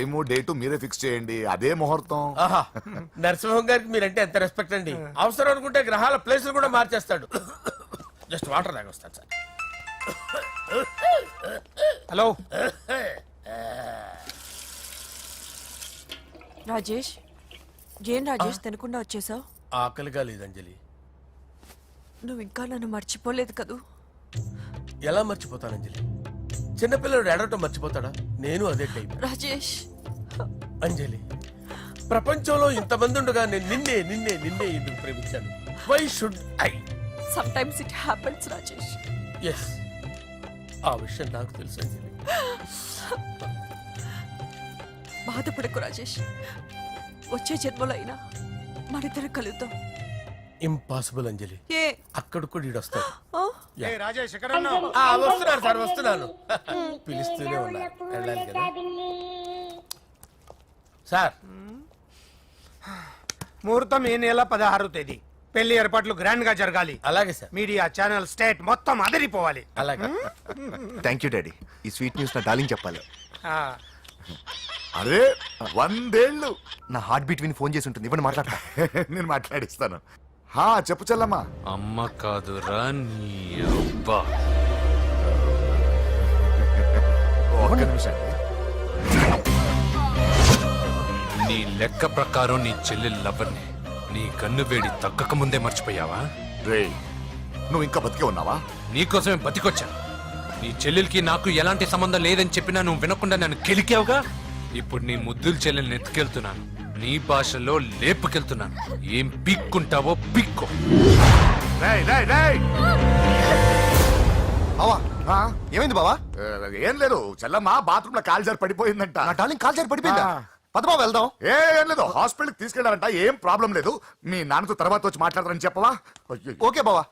Time date మీరే fix చేయండి, అదే ముహూర్తం. ఆహా నరసింహం గారికి మీరంటే ఎంత రెస్పెక్ట్ అండి. అవసరం అనుకుంటే గ్రహాల ప్లేసులు కూడా మార్చేస్తాడు. జస్ట్ వాటర్ తాగొస్తాను సార్. హలో రాజేష్, ఏం రాజేష్ తినకుండా వచ్చేసావు? ఆకలిగా లేదు అంజలి. నువ్వు ఇంకా నన్ను మర్చిపోలేదు కదూ? ఎలా మర్చిపోతాను అంజలి? చిన్నపిల్లడు ఏడవటం మర్చిపోతాడా? నేను అదే టైప్. రాజేష్ అంజలి, ప్రపంచంలో ఇంతమంది ఉండగా నేను నిన్నే నిన్నే నిన్నే ఎందుకు ప్రేమించాను? Why should I? Sometimes it happens Rajesh. Yes, ఆ విషయం నాకు తెలుసు అంజలి. బాధపడకు రాజేష్, వచ్చే జన్మలో అయినా మనిద్దరం కలుద్దాం. ఇంపాసిబుల్ అంజలి. ఏ అక్కడ కూడా ఈడు వస్తాడు. ఆ? రాజేష్ ఎక్కడ ఉన్నావు? వస్తున్నాను సార్, వస్తున్నాను. పిలుస్తూనే ఉన్నా, వెళ్ళాలి కదా సార్. ముహూర్తం ఈ నెల 16వ తేదీ. పెళ్లి ఏర్పాట్లు గ్రాండ్ గా జరగాలి. అలాగే సార్. మీడియా ఛానల్ స్టేట్ మొత్తం అదిరిపోవాలి. అలాగే. Thank you daddy. ఈ స్వీట్ న్యూస్ నా డార్లింగ్ చెప్పాలి. ఆ, అరే 100 ఏళ్ళు. నా హార్ట్ బీట్ విని ఫోన్ చేసి ఉంటుంది, ఇవ్వండి మాట్లాడతా. నేను మాట్లాడిస్తాను. హా చెప్పు చెల్లమ్మా. అమ్మ కాదురా నీ అబ్బా. ఒక్క నిమిషం. నీ లెక్క ప్రకారం నీ చెల్లెలు లవ్వర్ని నీ కన్ను వేడి తగ్గక ముందే మర్చిపోయావా? రే నువ్వు ఇంకా బతికే ఉన్నావా? నీకోసమే బతికొచ్చాను. నీ చెల్లెలకి నాకు ఎలాంటి సంబంధం లేదని చెప్పినా నువ్వు వినకుండా నన్ను కెలికావుగా. ఇప్పుడు నీ ముద్దుల చెల్లెల్ని ఎత్తుకెళ్తున్నాను, నీ భాషలో లేపుకెళ్తున్నాను. ఏం పీక్కుంటావో పీక్కో. రేయ్ రేయ్ రేయ్. బావా ఆ? ఏమైంది బావా? ఏం లేదు, చెల్లమ్మ బాత్రూమ్ లో కాలు జారి పడిపోయిందంట. నా డార్లింగ్ కాల్ చేరి పడిపోయిందా? ఆ. పద బావ వెళ్దాం. ఏం లేదు, హాస్పిటల్ కి తీసుకెళ్లారంట. ఏం ప్రాబ్లం లేదు. మీ నాన్నతో తర్వాత వచ్చి మాట్లాడతారని చెప్పవా? అయ్యో. ఓకే బావా.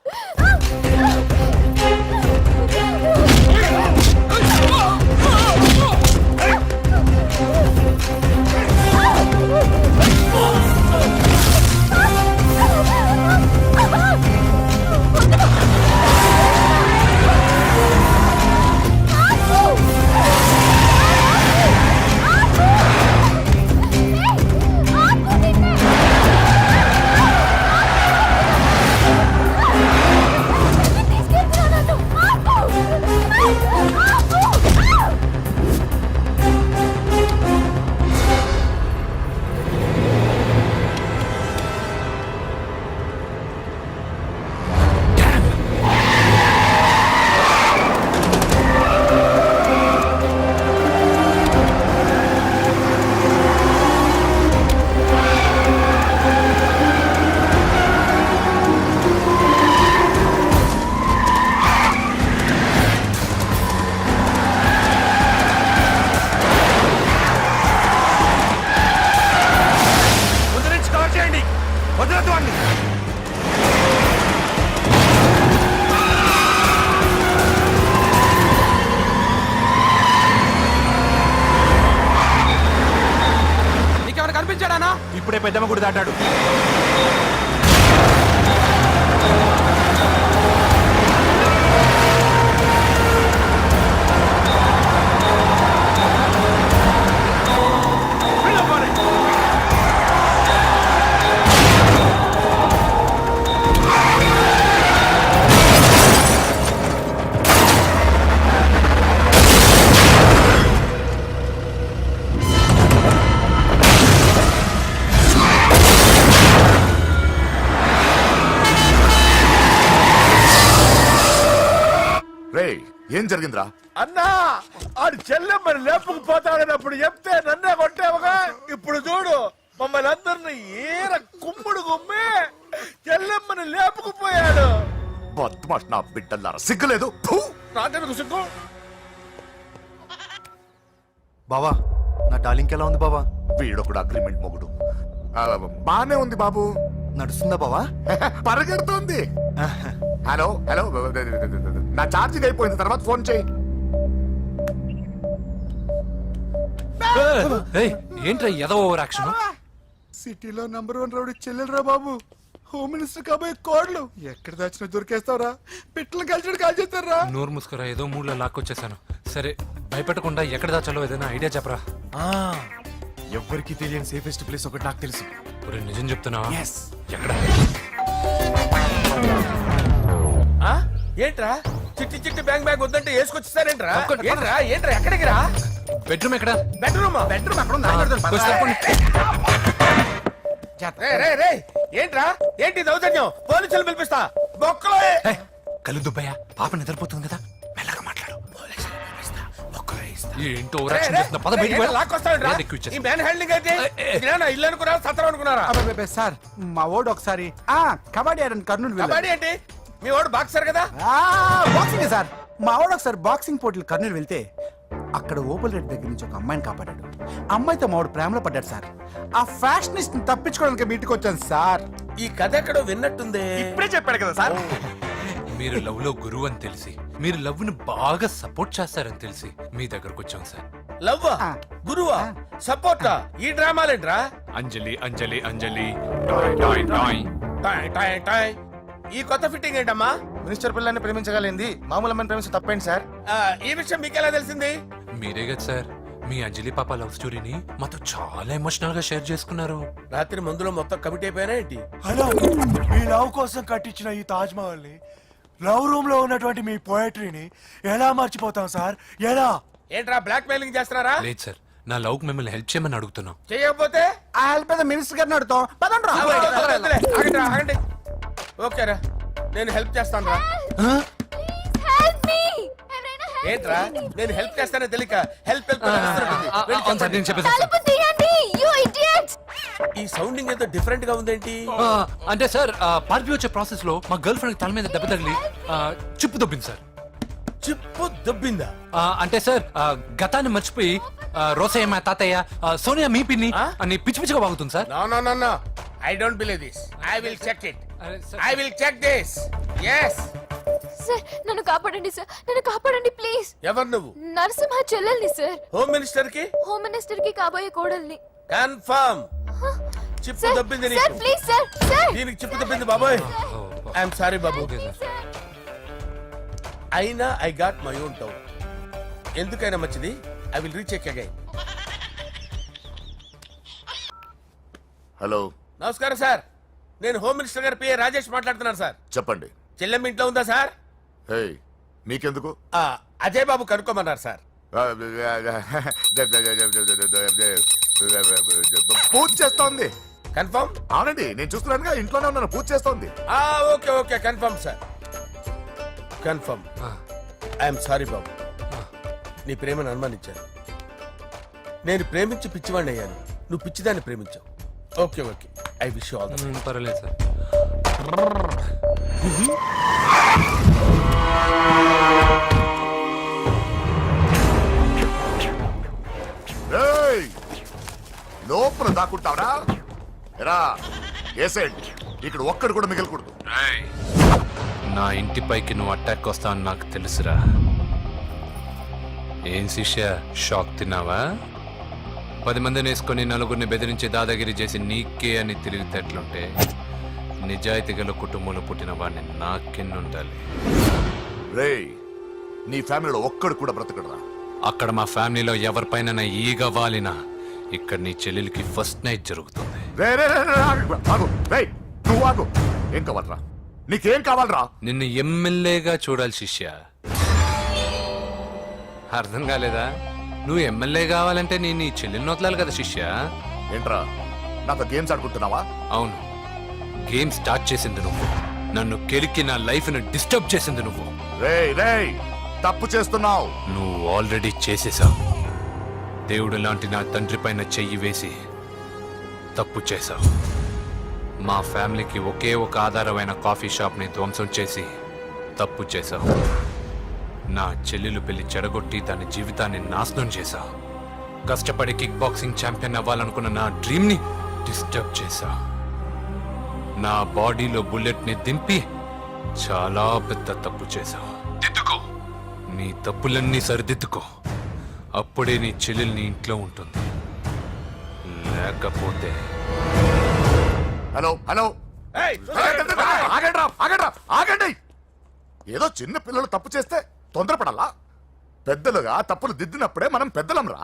కనిపించాడానా? ఇప్పుడే పెద్దమ్మ గుడి దాటాడు. ఏం జరిగిందిరా? అన్నా ఆడు చెల్లెమ్మని లేపుకుపోతాడన్నప్పుడు చెప్తే నన్నే కొట్టావుగా. ఇప్పుడు చూడు మమ్మల్ని అందరిని ఏర కుమ్ముడు కుమ్మి చెల్లెమ్మని లేపుకుపోయాడు. బద్మాష్ నా బిడ్డల్లారా, సిగ్గులేదు? నాకెందుకు సిగ్గు? బావా నా డార్లింగ్ ఎలా ఉంది బావా? వీడొకడు అగ్రిమెంట్ మొగుడు. బానే ఉంది బాబు. నడుస్తుందా బావా? పరిగెడుతోంది. హలో హలో, నా ఛార్జింగ్ అయిపోయింది, తర్వాత ఫోన్ చేయి. ఏంట్రా ఏదో ఓవర్ యాక్షన్? సిటీలో #1 రౌడీ చెల్లెలరా బాబు. హోమ్ మినిస్టర్ కాబోయే కోడ్లు ఎక్కడ దాచిన దొరికేస్తావరా? పిట్టలు కలిసి కాల్ చేస్తారా? నోరు మూసుకురా, ఏదో మూడ్లో లాక్కొచ్చేసాను. సరే భయపెట్టకుండా ఎక్కడ దాచాలో ఏదైనా ఐడియా చెప్పరా. ఎవ్వరికి తెలియని సేఫెస్ట్ ప్లేస్ ఒకటి నాకు తెలుసు. ఒరే, నిజం చెప్తున్నా? ఎస్. ఎక్కడ? ఆ? ఏంట్రా చిట్టి చిట్టి బ్యాంక్ బ్యాగ్ వద్దంటే వేసుకొచ్చిస్తారేంట్రా? తప్పకుండా. ఏంట్రా ఏంట్రా ఎక్కడికి రా? బెడ్రూమ్ ఎక్కడ? బెడ్రూమా? బెడ్రూమ్ అక్కడ ఉంది. కొంచెం తప్పండి. రే రే రే ఏంట్రా ఏంటి దౌర్జన్యం? పోలీసులు పిలిపిస్తా బొక్కలో ఏయ్, కళ్ళు దుబ్బయ్యా, పాప నిద్రపోతుంది కదా, మెల్లగా మాట్లాడు. ఏంటో ఓవరాక్షన్ చేస్తున్నా. పద బయటికి వెళ్ళు. లాక్కొస్తావేంట్రా? నేను ఎక్కువ ఇచ్చేస్తా. ఈ మ్యాన్ హ్యాండింగ్ అయితే ఏ, ఏ. ఇదేనా ఇల్లు అనుకున్నారా సత్రం అనుకున్నారా? అబ్బబ్బబ్బే, సార్ మా ఓడు ఒకసారి కబడ్డీ ఆడని కర్నూలు వెళ్ళాడు. కబడ్డీ ఏంటి? మీ వాడు బాక్సర్ కదా? Boxing sir. మా వాడు ఒకసారి బాక్సింగ్ పోటీలు కర్నూలు వెళ్తే అక్కడ ఓపెన్ రెడ్డి దగ్గర నుంచి ఒక అమ్మాయిని కాపాడాడు. అమ్మాయితో మా వాడు ప్రేమలో పడ్డాడు సార్. ఆ ఫ్యాషనిస్ట్ తప్పించుకోవడానికి మీటికి వచ్చాను సార్. ఈ కథ ఎక్కడో విన్నట్టుంది. ఇప్పుడే చెప్పాడు కదా సార్. మీరు లవ్ లో గురువు అని తెలిసి, మీరు లవ్ ను బాగా సపోర్ట్ చేస్తారని తెలిసి మీ దగ్గరకు వచ్చాం సార్. లవ్వా గురువా సపోర్టా? ఈ డ్రామాలేంట్రా? అంజలి అంజలి అంజలి టాయ్ టాయ్ టాయ్. టాయ్ టాయ్ టాయ్. ఈ కొత్త ఫిట్టింగ్ ఏంటమ్మా? మినిస్టర్ పిల్లల్ని ప్రేమించగలిగింది మామూలు అమ్మని ప్రేమించి తప్పేంటి సార్? ఈ విషయం మీకెలా తెలిసింది? మీరే కదా సార్ మీ అంజలి పాప లవ్ స్టోరీని మాతో చాలా ఎమోషనల్ గా షేర్ చేసుకున్నారు. రాత్రి మందులో మొత్తం కమిటీ అయిపోయినా ఏంటి? హలో, మీ లవ్ కోసం కట్టించిన ఈ తాజ్ మహల్ ని, లవ్ రూమ్ లో ఉన్నటువంటి మీ పోయట్రీని ఎలా మర్చిపోతాం సార్? ఎలా? ఏంట్రా బ్లాక్ మెయిలింగ్ చేస్తున్నారా? లేదు సార్, నా లవ్ కు మిమ్మల్ని హెల్ప్ చేయమని అడుగుతున్నాం. చేయకపోతే ఆ హెల్ప్ ఏదో మినిస్టర్ గారిని అడుగుతాం. పదండి రా. వద్దులే, ఆగండి రా, ఆగండి. ఓకేరా, నేను హెల్ప్ చేస్తాను రా. ఏంట్రా నేను హెల్ప్ చేస్తానే తెలియక హెల్ప్ హెల్ప్ అని అరుస్తున్నట్టుంది. వెళ్ళి అవును సార్, చెప్పండి. నేను చెప్పేసి ఈ సౌండింగ్ ఏదో డిఫరెంట్ గా ఉందేంటి? అంటే సార్ పార్టీ వచ్చే ప్రాసెస్ లో మా గర్ల్ ఫ్రెండ్ తల మీద దెబ్బ తగిలి చిప్పు దొబ్బింది సార్. చిప్పు దొబ్బిందా? అంటే సార్ గతాన్ని మర్చిపోయి రోసయ్య మా తాతయ్య సోనియా మీ పిన్ని అని పిచ్చి పిచ్చిగా వాగుతుంది sir. No no no no, I don't believe this. I will check it. అరే sir. I will check this. yes. Sir నన్ను కాపాడండి సార్, నన్ను కాపాడండి ప్లీజ్. ఎవరు నువ్వు? నరసింహ చెల్లెల్ని సార్, హోమ్ మినిస్టర్ కి హోమ్ మినిస్టర్ కి కాబోయే కోడల్ని. కన్ఫర్మ్. చిప్పు సార్ దొబ్బింది సార్ నీకు. ప్లీజ్ సార్, సార్ దీనికి చిప్పు దొబ్బింది బాబోయ్. ఐఎమ్ సారీ బాబు. Okay sir. అయినా I got my own town. ఎందుకైనా మంచిది, I will recheck again. Hello, నమస్కారం సార్, నేను హోమ్ మినిస్టర్ గారి పిఏ రాజేష్ మాట్లాడుతున్నాను సార్. చెప్పండి. చెల్లెమ్మ ఇంట్లో ఉందా సార్? హే, మీకెందుకు? అజయ్ బాబు కనుక్కోమన్నారు సార్. పూజ చేస్తోంది. కన్ఫర్మ్? అవునండి, నేను చూస్తున్నానుగా, ఇంట్లోనే ఉన్నాను, పూజ చేస్తోంది. Okay okay, confirm sir, confirm. I'm sorry బాబు, నీ ప్రేమను అనుమానించాను. నేను ప్రేమించి పిచ్చివాడిని అయ్యాను, నువ్వు పిచ్చిదాన్ని ప్రేమించావు. Okay okay, I wish all the best. పర్వాలేదు సార్. ఏయ్, లోపల దాక్కుంటావరా? ఎరా ఏసేంటి, ఇక్కడ ఒక్కడు కూడా మిగలకూడదు. నా ఇంటిపైకి నువ్వు అటాక్ వస్తావని నాకు తెలుసురా. ఏం శిష్య, షాక్ తిన్నావా? 10 మందిని వేసుకొని నలుగురిని బెదిరించి దాదాగిరి చేసి నీకే అని తిరిగితేట్లుంటే నిజాయితీ గల కుటుంబంలో పుట్టిన వాడిని నాకెన్నుండాలి. రేయ్, నీ ఫ్యామిలీలో ఒక్కడు కూడా బ్రతకడరా? అక్కడ మా ఫ్యామిలీలో ఎవరిపైన ఈగ వాలినా ఇక్కడ నీ చెల్లెలికి ఫస్ట్ నైట్ జరుగుతుంది. రే రే రే రే, ఆగు. రేయ్, నువ్వు ఆగు. ఏం కావాలరా? నీకేం కావాలరా? నిన్ను ఎమ్మెల్యేగా చూడాలి శిష్య. అర్థం కాలేదా? నువ్వు ఎమ్మెల్యే కావాలంటే నేను నీ చెల్లెల్ని వదలాలి కదా శిష్య. ఏంట్రా, నాతో గేమ్స్ ఆడుకుంటున్నావా? అవును, గేమ్ స్టార్ట్ చేసింది నువ్వు. నన్ను కెలికి నా లైఫ్ ను డిస్టర్బ్ చేసింది నువ్వు. రేయ్ రేయ్, తప్పు చేస్తున్నావు. నువ్వు ఆల్రెడీ చేసేసావు. దేవుడు లాంటి నా తండ్రి పైన చెయ్యి వేసి తప్పు చేశావు. మా ఫ్యామిలీకి ఒకే ఒక ఆధారమైన కాఫీ షాప్ ని ధ్వంసం చేసి తప్పు చేశావు. నా చెల్లెలు పెళ్లి చెడగొట్టి తన జీవితాన్ని నాశనం చేశావు. కష్టపడి కిక్ బాక్సింగ్ ఛాంపియన్ అవ్వాలనుకున్న నా డ్రీమ్ ని డిస్టర్బ్ చేశావు. నా బాడీలో బుల్లెట్ ని దింపి చాలా పెద్ద తప్పు చేశావు. దిద్దుకో, నీ తప్పులన్నీ సరిదిద్దుకో. అప్పుడే నీ చెల్లెలు నీ ఇంట్లో ఉంటుంది. లేకపోతే హలో హలో, ఏయ్, ఆగండి, ఆగండి, ఆగండి. ఏదో చిన్న పిల్లలు తప్పు చేస్తే తొందరపడాలా? పెద్దలుగా తప్పులు దిద్దినప్పుడే మనం పెద్దలంరా.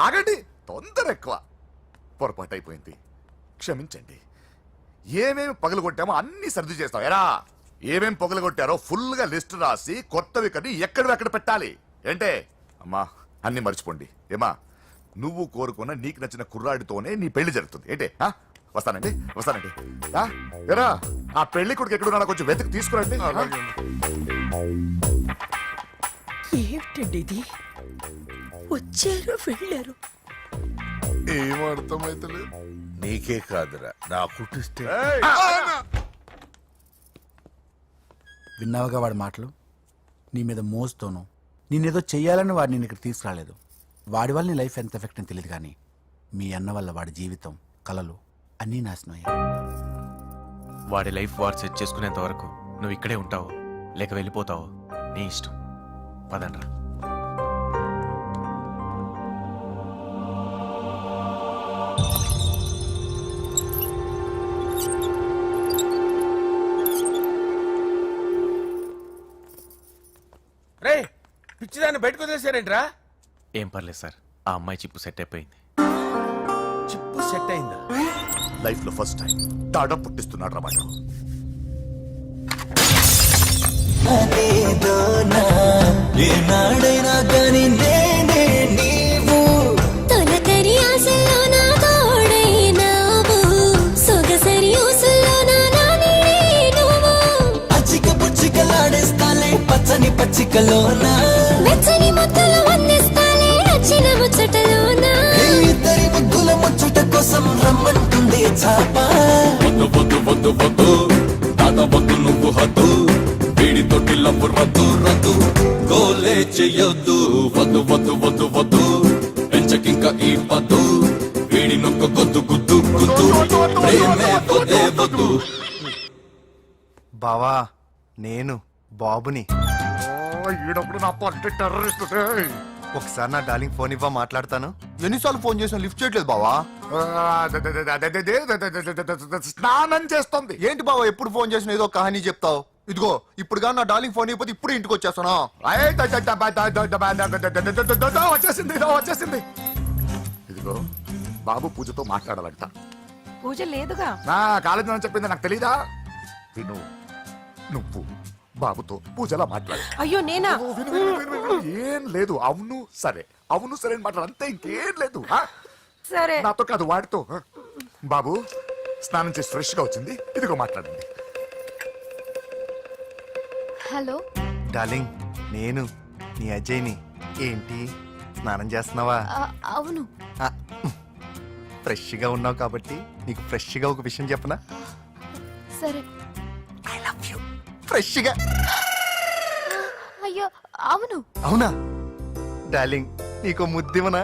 ఆగండి, తొందర ఎక్కువ. పొరపాటు అయిపోయింది, క్షమించండి. ఏమేమి పగలగొట్టామో అన్ని సర్ది చేస్తాం. ఎరా ఏమేం పగలగొట్టారో ఫుల్ గా లిస్ట్ రాసి కొత్తవి కని ఎక్కడివి అక్కడ పెట్టాలి. ఏంటే అమ్మా, అన్ని మర్చిపోండి. ఏమా, నువ్వు కోరుకున్న నీకు నచ్చిన కుర్రాడితోనే నీ పెళ్లి జరుగుతుంది. ఏంటే వస్తానండి. ఎరా ఆ పెళ్లి కొడుకు ఎక్కడున్నా కొంచెం వెతికి తీసుకురండి. ఏమిటండి ఇది? వచ్చారు వెళ్ళారు. ఏం అర్థమైతలేదు. నీకే కాదురా నా కుట్టిస్తే. విన్నావుగా వాడి మాటలు? నీ మీద మోజుతోనూ నేనేదో చెయ్యాలని వాడు నేను ఇక్కడ తీసుకురాలేదు. వాడి వల్ల నీ లైఫ్ ఎంత ఎఫెక్ట్ అని తెలియదు, కానీ మీ అన్న వల్ల వాడి జీవితం, కలలు అన్నీ నాశనం అయ్యాయి. వాడి లైఫ్ వాడు సెట్ చేసుకునేంత వరకు నువ్వు ఇక్కడే ఉంటావు లేక వెళ్ళిపోతావు, నీ ఇష్టం. పదండ్రా. రే పిచ్చిదాన్ని బయటకు వదిలేశారేంట్రా? ఏం పర్లేదు సార్, ఆ అమ్మాయి చిప్పు సెట్ అయిపోయింది. చిప్పు సెట్ అయిందా? లైఫ్ లో ఫస్ట్ టైం తాడ పుట్టిస్తున్నాడు రా వాడు. ఏనాడైనా కానీ నేనే నీవు తొలకరి ఆశల్లో నా తోడైనావు సొగసరి ఊసుల్లో నా నానే నువ్వు అచ్చిక పుచ్చికలాడేస్తాలే పచ్చని పచ్చికలోన వెచ్చని ముద్దలు వందిస్తాలే నచ్చిన ముచ్చటలోన ఇద్దరి ముగ్గుల ముచ్చట కోసం రమ్మంటుంది చాప వద్దు వద్దు వద్దు వద్దు తాత వద్దు నువ్వు హద్దు వీడి తోటి లవ్వు రద్దు రద్దు గోలే చెయ్యొద్దు వద్దు వద్దు వద్దు వద్దు పెంచకింక ఈ పద్దు వీడి నొక్క గొద్దు గుద్దు గుద్దు ప్రేమే పొదే వద్దు. బావా, నేను బాబుని. ఈడప్పుడు నా పట్టి టెర్రరిస్ట్. ఒకసారి నా డార్లింగ్ ఫోన్ ఇవ్వ, మాట్లాడతాను. ఎన్నిసార్లు ఫోన్ చేసినా లిఫ్ట్ చేయట్లేదు బావా. స్నానం చేస్తుంది. ఏంటి బావా, ఎప్పుడు ఫోన్ చేసినా ఏదో కహానీ చెప్తావు. ఇదిగో ఇప్పుడు నా డార్లింగ్ ఫోన్ అయిపోతే ఇప్పుడు ఇంటికి వచ్చేస్తాను. వచ్చేసింది. ఇదిగో బాబు పూజతో మాట్లాడాలంట. పూజ లేదుగా. నా కాలేజీ అని చెప్పింది నాకు తెలీదా? విను, నువ్వు బాబుతో పూజలా మాట్లాడు. అయ్యో నేనా? విను, విను, విను, విను, విను. ఏం లేదు. అవును సరే అని మాట్లాడు, అంతే, ఇంకేం లేదు. సరే. నాతో కాదు, వాడితో. బాబు స్నానం చేసి ఫ్రెష్ గా వచ్చింది, ఇదిగో మాట్లాడండి. హలో డార్లింగ్, నేను నీ అజయ్ని. ఏంటి స్నానం చేస్తున్నావా? అవును. ఫ్రెష్ గా ఉన్నావు కాబట్టి నీకు ఫ్రెష్ గా ఒక విషయం చెప్పనా? సరే. I love you. ఫ్రెష్ గా. అయ్యో అవును. అవునా డార్లింగ్, నీకు ముద్దివనా?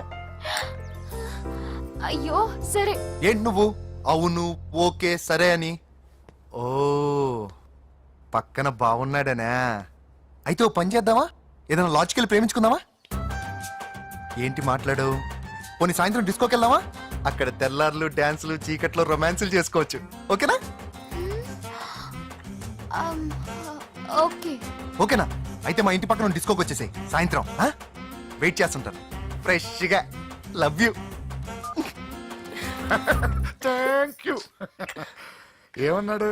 అయ్యో సరే. ఏంటి నువ్వు అవును ఓకే సరే అని? ఓ, పక్కన బాగున్నాడనా? అయితే ఓ పని చేద్దామా, ఏదైనా లాజికల్ ప్రేమించుకుందామా? ఏంటి మాట్లాడు? పోనీ సాయంత్రం డిస్కోకి వెళ్దామా? అక్కడ తెల్లార్లు డాన్సులు చీకట్లో రొమాన్సులు చేసుకోవచ్చు. ఓకేనా? ఓకే. ఓకేనా? అయితే మా ఇంటి పక్కన డిస్కోకి వచ్చేసాయి సాయంత్రం. వెయిట్ చేస్తుంటాను ఫ్రెష్గా. Love you. Thank you. ఏమన్నాడు?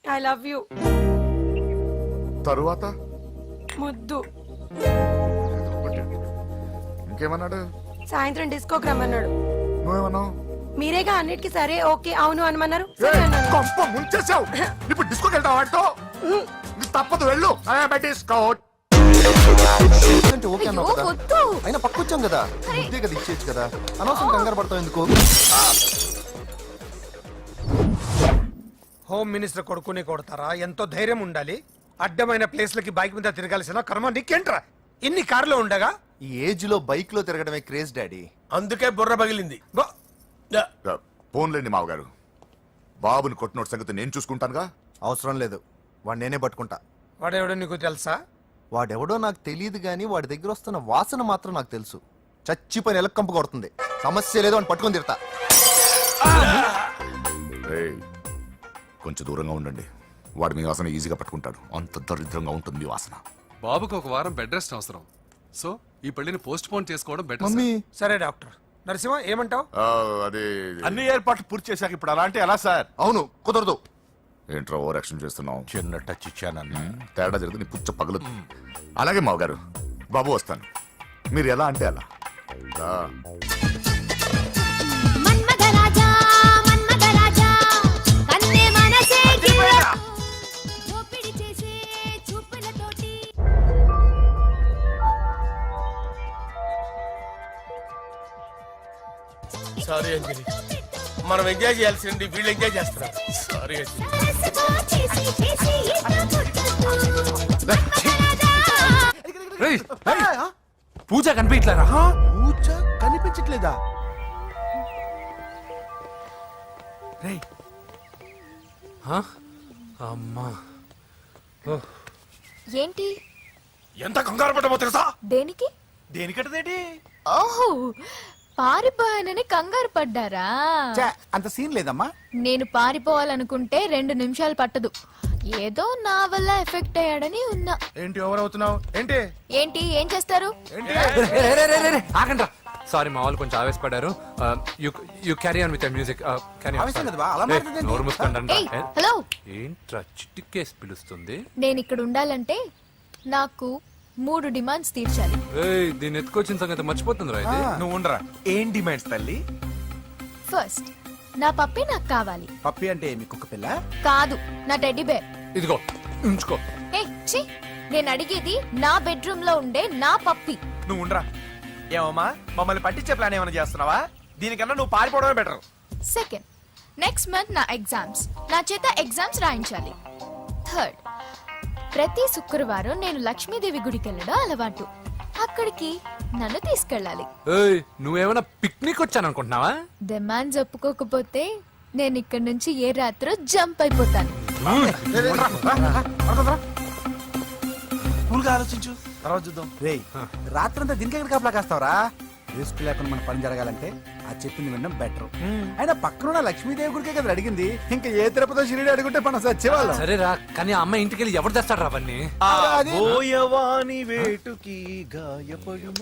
I love you. తరువాత ముద్దు. ఇంకేమన్నాడు? సాయంత్రం డిస్కోకి రమ్మన్నాడు. నువ్వేమన్నావు? మీరేగా అన్నిటికీ సరే ఓకే అవును అనమన్నారు. సరే అన్నాను. కొంప ముంచేసావు. ఇప్పుడు డిస్కోకి వెళ్తావు వాడితో? తప్పదు, వెళ్ళు. డిస్కో. అంటే ఓకే అన్నావు కదా, వద్దు. అయినా పక్క వచ్చాం కదా, ముద్దే కదా ఇచ్చేయచ్చు కదా, అనవసరం కంగారు పడతావు ఎందుకు? హోమ్ మినిస్టర్ కొడుకుని కొడతారా? ఎంతో ధైర్యం ఉండాలి. అడ్డమైన ప్లేస్లకి బైక్ మీద తిరగాల్సిన కర్మ నీకేంట్రా? ఇన్ని కార్లో ఉండగా ఈ ఏజ్ లో బైక్ లో తిరగడమే క్రేజ్ డాడీ. అందుకే బుర్ర పగిలింది. ఫోన్లేండి మావగారు, బాబుని కొట్టినోటి సంగతి నేను చూసుకుంటానుగా. అవసరం లేదు, వాడు నేనే పట్టుకుంటా. వాడెవడో నీకు తెలుసా? వాడెవడో నాకు తెలియదు కానీ వాడి దగ్గర వస్తున్న వాసన మాత్రం నాకు తెలుసు. చచ్చిపోయిన ఎలక్కంపు కొడుతుంది. సమస్య లేదు అని పట్టుకొని తిడతా. కొంచెం దూరంగా ఉండండి, వాడు మీ వాసన ఈజీగా పట్టుకుంటాడు. అంత దరిద్రంగా ఉంటుంది మీ వాసన. బాబుకి ఒక వారం బెడ్ రెస్ట్ అవసరం. సో ఈ పెళ్లిని పోస్ట్ పోన్ చేసుకోవడం బెటర్. మమ్మీ సరే డాక్టర్, నరసింహ ఏమంటావు? అది అన్ని ఏర్పాట్లు పూర్తి చేశాక ఇప్పుడు అలాంటి ఎలా సార్? అవును కుదరదు. ఏంట్రా ఓవర్ యాక్షన్ చేస్తున్నావు? చిన్న టచ్ ఇచ్చానన్న. తేడా జరిగితే నీ పుచ్చ పగలు. అలాగే మావగారు, బాబు వస్తాను. మీరు ఎలా అంటే అలా. రా. మన్మథరాజా మన్మథరాజా కన్నే మనసే గిల్ల దోపిడి చేసే చూపులతోటి సారీ అంజలి, మనం ఎంజాయ్ చేయాల్సింది వీళ్ళు ఎంజాయ్ చేస్తున్నారు. సారీ అంజలి. సరసగా చేసి చేసి ఇట్ట పుట్టదు మన్మథరాజా రేయ్, పూజ కనిపించలేరా? పూజ కనిపించట్లేదా? రేయ్ అమ్మా, ఏంటి? ఎంత కంగారు పడ్డామో తెలుసా? దేనికి? దేనికట్టదేటి? ఓహో, పారిపోయానని కంగారు పడ్డారా? ఛే, అంత సీన్ లేదమ్మా. నేను పారిపోవాలనుకుంటే 2 నిమిషాలు పట్టదు. ఏదో నా వల్ల ఎఫెక్ట్ అయ్యాడని ఉన్నా. ఏంటి ఓవర్ అవుతున్నావు? ఏంటి ఏంటి ఏం చేస్తారు? ఆగండ్రా. సారీ, మా వాళ్ళు కొంచెం ఆవేశపడ్డారు. You carry on with music. ఆవేశం కదా బా, అలా మాట్లాడేంటి? నోరు మూసుకోండి. ఏయ్, హలో. ఏంట్రా చిటికేసి పిలుస్తుంది? నేను ఇక్కడ ఉండాలంటే నాకు 3 డిమాండ్స్ తీర్చాలి. ఏయ్, దీన్ని ఎత్తుకొచ్చిన సంగతి మర్చిపోతుందిరా ఇది. నువ్వు ఉండరా. ఏం డిమాండ్స్ తల్లి? ఫస్ట్, నా పప్పి నాకు కావాలి. పప్పి అంటే మీ కుక్క పిల్ల? కాదు, నా టెడ్డీ బేర్. ఇదిగో ఉంచుకో. ఏ ఛీ, నేను అడిగేది నా బెడ్రూమ్ లో ఉండే నా పప్పి. నువ్వు ఉండరా. ఏమమ్మా, మమ్మల్ని పట్టించే ప్లాన్ ఏమైనా చేస్తున్నావా? దీనికన్నా నువ్వు పారిపోవడమే బెటర్. సెకండ్, నెక్స్ట్ మంత్ నా ఎగ్జామ్స్, నా చేత ఎగ్జామ్స్ రాయించాలి. థర్డ్, ప్రతి శుక్రవారం నేను లక్ష్మీదేవి గుడికి వెళ్ళడం అలవాటు. అక్కడికి నన్ను తీసుకెళ్ళాలి. ఏయ్, నువ్వేమైనా పిక్నిక్ వచ్చాను అనుకుంటున్నావా? డిమాండ్స్ ఒప్పుకోకపోతే నేను ఇక్కడ నుంచి ఏ రాత్రో జంప్ అయిపోతాను. కూల్గా ఆలోచించు, తర్వాత చూద్దాం. రేయ్ రాత్రంతా దీనికి ఎక్కడ కాపలా కాస్తావరా? రిస్క్ లేకుండా మన పని జరగాలంటే ఆ చెప్పింది వినడం బెటర్. అయినా పక్కన లక్ష్మీదేవి గుడికే కదా అడిగింది. ఇంకా ఏ తిరుపతి షిరిడి అడుగుంటే మనం సచ్చేవాళ్ళం. సరేరా, కానీ ఆ అమ్మాయి ఇంటికి వెళ్ళి ఎవరు తెస్తాడు అవన్నీ? బోయవాని వేటుకి గాయపడిన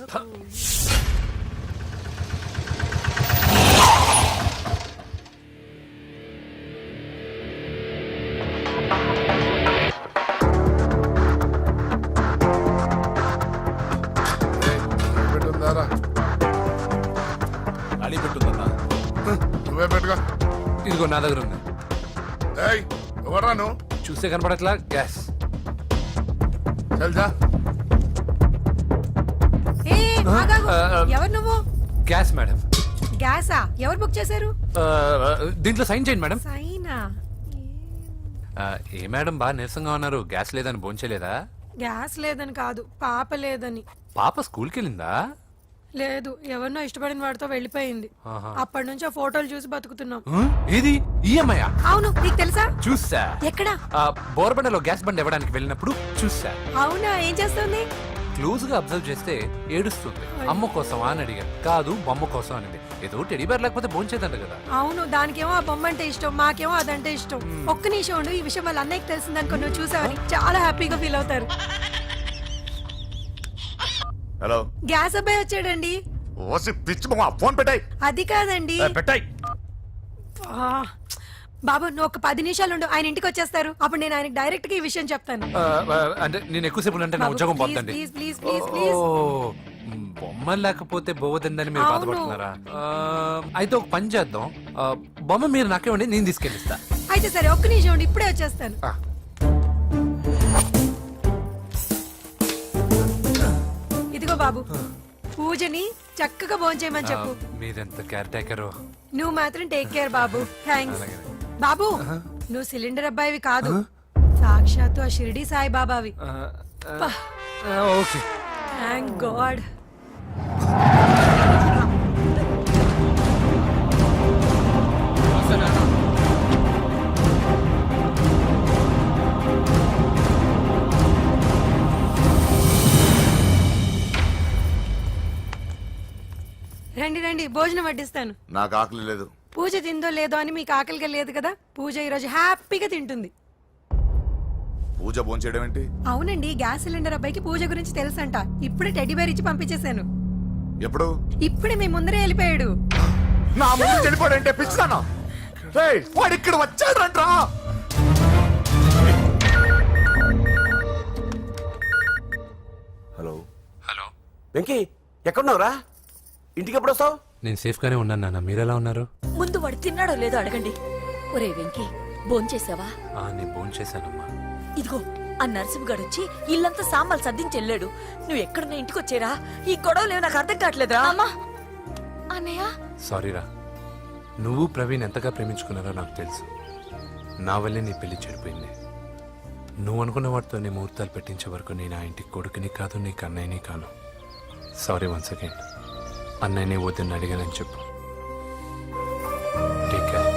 అడి పెట్టుందన్నా. నువ్వే పెట్టుకో. ఇదిగో నా దగ్గర ఉంది. ఏయ్, ఎవరా నువ్వు? చూస్తే కనపడట్లా? గ్యాస్. చల్జా. ఎవరు నువ్వు? Gas madam. గ్యాసా? ఎవరు బుక్ చేశారు? దీంట్లో సైన్ చేయండి మేడం. సైనా? ఏ మేడం బాగా నీరసంగా ఉన్నారు? గ్యాస్ లేదని భోంచలేదా? గ్యాస్ లేదని కాదు, పాప లేదని. పాప స్కూల్కి వెళ్ళిందా? లేదు, ఎవరినో ఇష్టపడిన వాడితో వెళ్ళిపోయింది. ఆహా. అప్పటి నుంచి ఆ ఫోటోలు చూసి బతుకుతున్నాం. ఏది ఈఎంఐ? అవును, నీకు తెలుసా? చూసా. ఎక్కడా? బోర్బండలో గ్యాస్ బండ్ ఇవ్వడానికి వెళ్ళినప్పుడు చూసా. అవునా, ఏం చేస్తుంది? క్లోజ్ గా అబ్జర్వ్ చేస్తే ఏడుస్తుంది. అమ్మ కోసమా అని అడిగాను. కాదు, బొమ్మ కోసం అనింది. ఏదో టెడీ బేర్ లేకపోతే భోంచేదంట కదా. అవును, దానికేమో ఆ బొమ్మ అంటే ఇష్టం, మాకేమో అదంటే ఇష్టం. ఒక్క నిమిషం ఉండు, ఈ విషయం వాళ్ళ అన్నయ్యకి తెలిసిందనుకో, నువ్వు చూసావని చాలా హ్యాపీగా ఫీల్ అవుతారు. హలో, గ్యాస్ అబ్బాయి వచ్చాడండి. ఓసి పిచ్చి బొమ్మ, ఫోన్ పెట్టాయి. అది కాదండి. పెట్టాయి. ఆ, బాబు నువ్వు ఒక 10 నిమిషాలు ఉండు, ఆయన ఇంటికి వచ్చేస్తారు. అప్పుడు నేను ఆయనకి డైరెక్ట్ గా ఈ విషయం చెప్తాను. అంటే నేను ఎక్కువసేపు అంటే నా బాబు, ఉద్యోగం ప్లీజ్, పోతుందండి. Please, please, please, please. బొమ్మ లేకపోతే బోవదందని మీరు అవును. బాధపడుతున్నారా? అయితే ఒక పని చేద్దాం. బొమ్మ మీరు నాకేమండి, నేను తీసుకెళ్ళిస్తా. అయితే సరే, ఒక్క నిమిషం ఉండు, ఇప్పుడే వచ్చేస్తాను. ఇదిగో బాబు, పూజని చక్కగా భోంచేయమని చెప్పు. మీరెంత కేర్ టేకరు. నువ్వు మాత్రం టేక్ కేర్ బాబు. థ్యాంక్స్. బాబు, నువ్వు సిలిండర్ అబ్బాయివి కాదు, సాక్షాత్తు ఆ షిరిడి సాయి బాబావి. ఓకే. Thank god. రండి రండి, భోజనం వడ్డిస్తాను. నాకు ఆకలి లేదు. పూజ తిందో లేదో అని మీకు ఆకలిగా లేదు కదా, పూజ ఈరోజు హ్యాపీగా తింటుంది. పూజ భోంచేయడం ఏంటి? అవునండి, గ్యాస్ సిలిండర్ అబ్బాయికి పూజ గురించి తెలుసంట. ఇప్పుడే టెడ్డీ బేర్ ఇచ్చి పంపించేశాను. ఎప్పుడు ఇప్పుడే మీ ముందరే వెళ్ళిపోయాడు. నా ముందు చెడిపోడంటే పిచ్చిదానా? రేయ్, వాడు ఇక్కడ వచ్చాడంట్రా. హలో హలో, వెంకీ ఎక్కడున్నావురా? ఇంటికి ఎప్పుడు వస్తావు? నేను సేఫ్ గానే ఉన్నాను నాన్న. మీరెలా ఉన్నారు? ముందు వాడు తిన్నాడో లేదో అడగండి. ఒరే వెంకీ, భోంచేసావా? నేను ఫోన్ చేశానమ్మా. ఇదిగో ఆ నరసింహగాడు వచ్చి ఇల్లంతా సామాన్లు సర్దించి వెళ్ళాడు. నువ్వు ఎక్కడున్నా ఇంటికి వచ్చేరా? ఈ గొడవలేవు నాకు అర్థం కావట్లేదురా. అమ్మా అన్నయ్య సారీరా. నువ్వు ప్రవీణ్ ఎంతగా ప్రేమించుకున్నారో నాకు తెలుసు. నా వల్లే నీ పెళ్లి చెడిపోయింది. నువ్వు అనుకున్న వాటితో నీ ముహూర్తాలు పెట్టించే వరకు నేను ఆ ఇంటికి కొడుకుని కాదు, నీకు అన్నయ్యని కాను. Sorry once again. అన్నయ్యని వద్దని అడిగానని చెప్పు. Take care.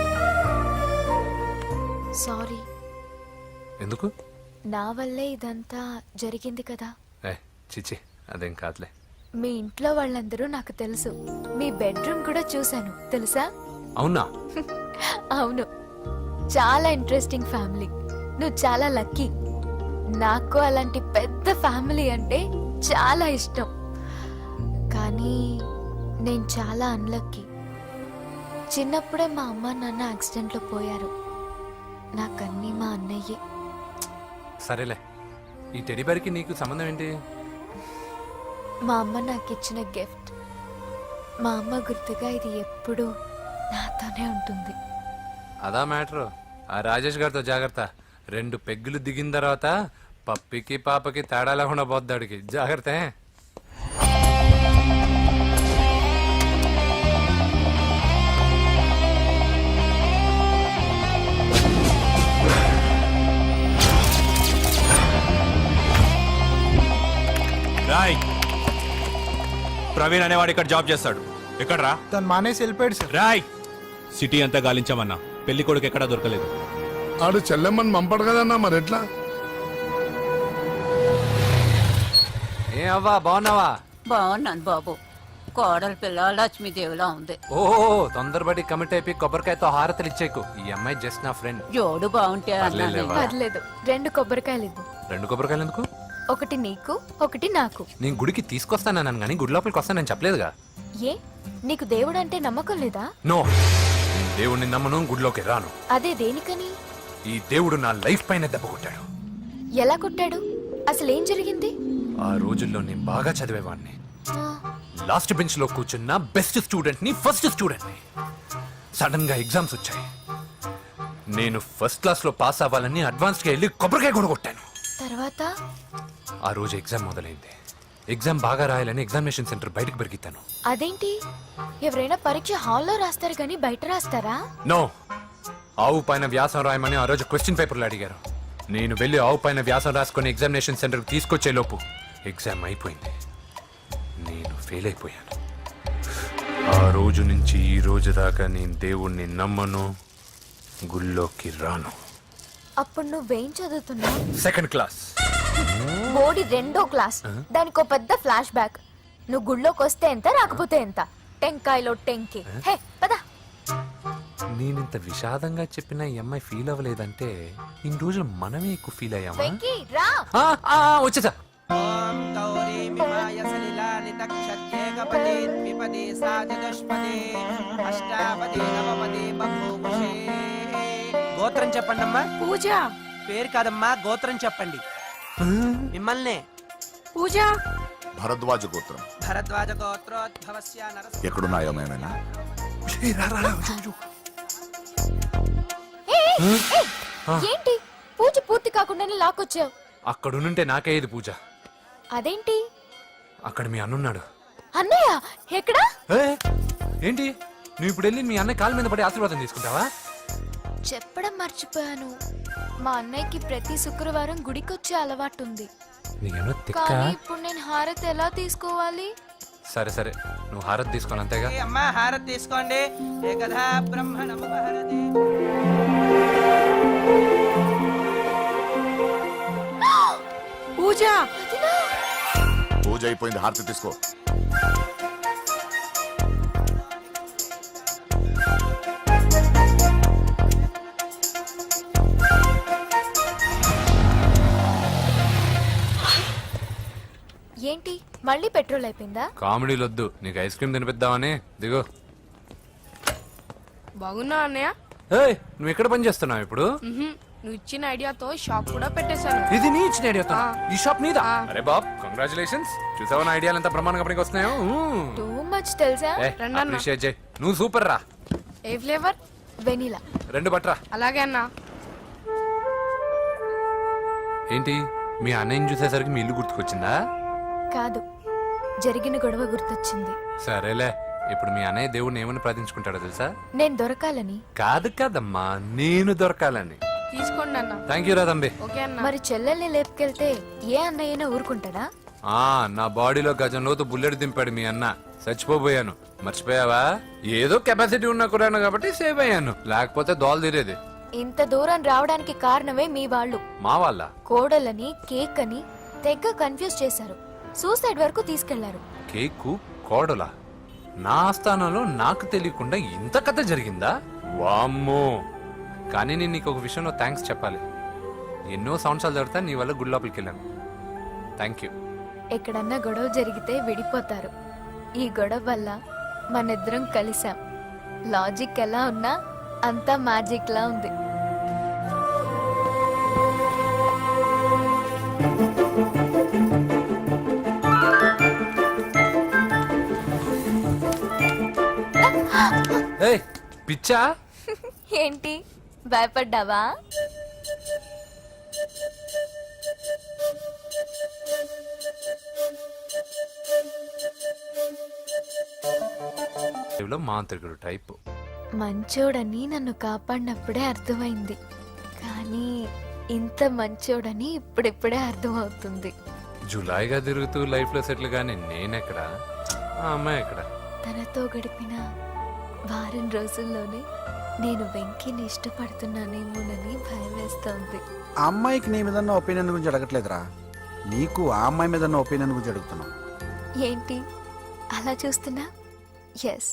సారీ. ఎందుకు? నా వల్లే ఇదంతా జరిగింది కదా. చిచి, అదేం కాదులే. మీ ఇంట్లో వాళ్ళందరూ నాకు తెలుసు. మీ బెడ్రూమ్ కూడా చూశాను తెలుసా? అవునా? అవును, చాలా ఇంట్రెస్టింగ్ ఫ్యామిలీ. నువ్వు చాలా లక్కీ. నాకు అలాంటి పెద్ద ఫ్యామిలీ అంటే చాలా ఇష్టం. కానీ నేను చాలా అన్లక్కీ. చిన్నప్పుడే మా అమ్మ నాన్న యాక్సిడెంట్లో పోయారు. నాకన్నీ మా అన్నయ్యే. సరేలే, ఈ టెడీబేర్కి నీకు సంబంధం ఏంటి? మా అమ్మ నాకు ఇచ్చిన గిఫ్ట్. మా అమ్మ గుర్తుగా ఇది ఎప్పుడూ నాతోనే ఉంటుంది. అదా మ్యాటర్. ఆ రాజేష్ గారితో జాగ్రత్త. 2 పెగ్గులు దిగిన తర్వాత పప్పికి పాపకి తేడా లేకుండా పోద్దాడికి. జాగ్రత్త. రాయ్, ప్రవీణ్ అనేవాడు ఇక్కడ జాబ్ చేస్తాడు. ఎక్కడ్రా? తను మానేసి వెళ్ళిపోయాడు సార్. రాయ్, సిటీ అంతా గాలించామన్నా, పెళ్లి కొడుకు ఎక్కడా దొరకలేదు. ఆడు చెల్లెమ్మని పంపడు కదన్నా, మరి ఎట్లా? ఏ అవ్వా, బాగున్నావా? బాగున్నాను బాబు. కోడల పిల్ల లక్ష్మీదేవిలా ఉంది. ఓ, తొందరపడి కమిట్ అయిపోయి కొబ్బరికాయతో హారతలు ఇచ్చేకు. ఈ అమ్మాయి జస్ట్ నా ఫ్రెండ్. జోడు బాగుంటే పర్లేదులేవా. పర్లేదు, 2 కొబ్బరికాయలు ఇవ్వు. 2 కొబ్బరికాయలు ఎందుకు? ఒకటి నీకు, ఒకటి నాకు. నేను గుడికి తీసుకొస్తానన్నాను కానీ గుడి లోపలికి వస్తానని చెప్పలేదుగా. ఏ, నీకు దేవుడు అంటే నమ్మకం లేదా? నో, నేను దేవుడిని నమ్మను, గుడిలోకి రాను. అదే దేనికని? ఈ దేవుడు నా లైఫ్ పైన దెబ్బ కొట్టాడు. ఎలా కొట్టాడు? అసలేం జరిగింది? ఆ రోజుల్లో నేను బాగా చదివేవాడిని. ఆ, లాస్ట్ బెంచ్ లో కూర్చున్న బెస్ట్ స్టూడెంట్ ని, ఫస్ట్ స్టూడెంట్ ని. సడన్ గా ఎగ్జామ్స్ వచ్చాయి. నేను ఫస్ట్ క్లాస్ లో పాస్ అవ్వాలని అడ్వాన్స్ గా వెళ్ళి కొబ్బరికాయ కూడా కొట్టాను. తర్వాత? ఆ రోజు ఎగ్జామ్ మొదలైంది. ఎగ్జామ్ బాగా రాయాలని ఎగ్జామినేషన్ సెంటర్ బయటకు పెరిగితాను. అదేంటి, ఎవరైనా పరీక్ష హాల్లో రాస్తారు కానీ బయట రాస్తారా? నో, ఆవు పైన వ్యాసం రాయమని ఆ రోజు క్వశ్చన్ పేపర్లు అడిగారు. నేను వెళ్ళి ఆవు పైన వ్యాసం రాసుకొని ఎగ్జామినేషన్ సెంటర్కి తీసుకొచ్చే లోపు ఎగ్జామ్ అయిపోయింది. నేను ఫెయిల్ అయిపోయాను. ఆ రోజు నుంచి ఈ రోజు దాకా నేను దేవుణ్ణి నమ్మను, గుళ్ళోకి రాను. అప్పుడు నువ్వేం చదువుతున్నావు? Second class. బోడి 2వ క్లాస్. దానికో పెద్ద ఫ్లాష్ బ్యాక్. నువ్వు గుళ్ళోకి వస్తే ఎంత, రాకపోతే ఎంత. టెంకాయలో టెంకి. హే పద. నేనింత విషాదంగా చెప్పిన ఈ అమ్మాయి ఫీల్ అవ్వలేదంటే ఇన్ని రోజులు మనమే ఎక్కువ ఫీల్ అయ్యామా? వెంకీ రా. వచ్చేసా. గోత్రం చెప్పండి అమ్మా. పూజ. పేరు కాదమ్మా, గోత్రం చెప్పండి. మిమ్మల్నే. పూజ. భరద్వాజ గోత్రం. భరద్వాజ గోత్రోద్భవస్య నరసింహ. ఎక్కడున్నాయో మేమైనా? ఏంటి పూజ పూర్తి కాకుండానే లాక్కొచ్చావు? అక్కడుంటే నాకే ఇది పూజ. అదేంటి? అక్కడ మీ అన్నున్నాడు. అన్నయ్య ఎక్కడా? ఏంటి, నువ్వు ఇప్పుడు వెళ్ళి మీ అన్నయ్య కాళ్ళ మీద పడి ఆశీర్వాదం తీసుకుంటావా? చెప్పడం మర్చిపోయాను. మా అన్నయ్యకి ప్రతి శుక్రవారం గుడికొచ్చే అలవాటు ఉంది. నీకేమో తిక్క. కానీ ఇప్పుడు నేను హారతి ఎలా తీసుకోవాలి? సరే సరే, నువ్వు హారతి తీసుకోవాలి అంతేగా. ఏ అమ్మా, హారతి తీసుకోండి. ఏకదా బ్రహ్మణముపహరతి. పూజ. పూజ అయిపోయింది, హారతి తీసుకో. ఏంటి మళ్ళీ పెట్రోల్ అయిపోయిందా? కామెడీలు వద్దు, నీకు ఐస్ క్రీమ్ తినిపిద్దామని. దిగు. బాగున్నా అన్నయ్య. ఏయ్, నువ్వు ఎక్కడ పని చేస్తున్నావు ఇప్పుడు? నువ్వు ఇచ్చిన ఐడియాతో షాప్ కూడా పెట్టేశాను. ఇది నీ ఇచ్చిన ఐడియా. ఈ షాప్ నీదా? అరే బాబ్, కంగ్రాచులేషన్స్. చూసావా నా ఐడియాలు ఎంత బ్రహ్మాండంగా పనికి వస్తున్నాయో? టూ మచ్ తెలుసా? అప్రిషియేట్ చేయి. నువ్వు సూపర్ రా. ఏ ఫ్లేవర్? వెనీలా. 2 బట్రా. అలాగే అన్నా. ఏంటి, మీ అన్నయ్యని చూసేసరికి మీ ఇల్లు గుర్తుకొచ్చిందా? కాదు, జరిగిన గొడవ గుర్తొచ్చింది. సరేలే, ఇప్పుడు మీ అన్నయ్య దేవుడిని ఏమని ప్రార్థించుకుంటాడో తెలుసా? నేను దొరకాలని. కాదు కాదమ్మా, నేను దొరకాలని. తీసుకోండి అన్న. థ్యాంక్ యూ రా తంబి. ఓకే అన్న. మరి చెల్లెల్ని లేపుకెళ్తే ఏ అన్నయ్యనా ఊరుకుంటాడా? నా బాడీలో గజం లోతు బుల్లెట్ దింపాడు మీ అన్న. చచ్చిపోయాను, మర్చిపోయావా? ఏదో కెపాసిటీ ఉన్న కురాను కాబట్టి సేవ్ అయ్యాను, లేకపోతే దోలు తీరేది. ఇంత దూరం రావడానికి కారణమే మీ వాళ్ళు. మా వాళ్ళ కోడలని కేక్ అని తెగ కన్ఫ్యూజ్ చేశారు. సూసైడ్ వరకు తీసుకెళ్లారు. కేకు కోడలా? నా ఆస్థానంలో నాకు తెలియకుండా ఇంత కథ జరిగిందా? వామ్మో. కానీ నేను నీకు ఒక విషయంలో థ్యాంక్స్ చెప్పాలి. ఎన్నో సంవత్సరాలు జరుగుతా నీ వల్ల గుడి లోపలికి వెళ్ళాను. Thank you. ఎక్కడన్నా గొడవ జరిగితే విడిపోతారు. ఈ గొడవ వల్ల మనిద్దరం కలిసాం. లాజిక్ ఎలా ఉన్నా అంతా మ్యాజిక్ లా ఉంది. ఏయ్, పిచ్చా? ఏంటి, భయపడ్డావా? మాంత్రికుడు టైపు. మంచోడని నన్ను కాపాడినప్పుడే అర్థమైంది, కానీ ఇంత మంచోడని ఇప్పుడిప్పుడే అర్థమవుతుంది. జులాయిగా తిరుగుతూ లైఫ్ లో సెటిల్ గానీ నేనెక్కడ, ఆ అమ్మాయి ఎక్కడ? తనతో గడిపిన వారం రోజుల్లోనే నేను వెంకీని ఇష్టపడుతున్నానేమోనని భయం వేస్తోంది. ఆ అమ్మాయికి నీ మీద ఒపీనియన్ గురించి అడగట్లేదురా, నీకు ఆ అమ్మాయి మీద ఒపీనియన్ గురించి అడుగుతున్నావు. ఏంటి అలా చూస్తున్నా? Yes,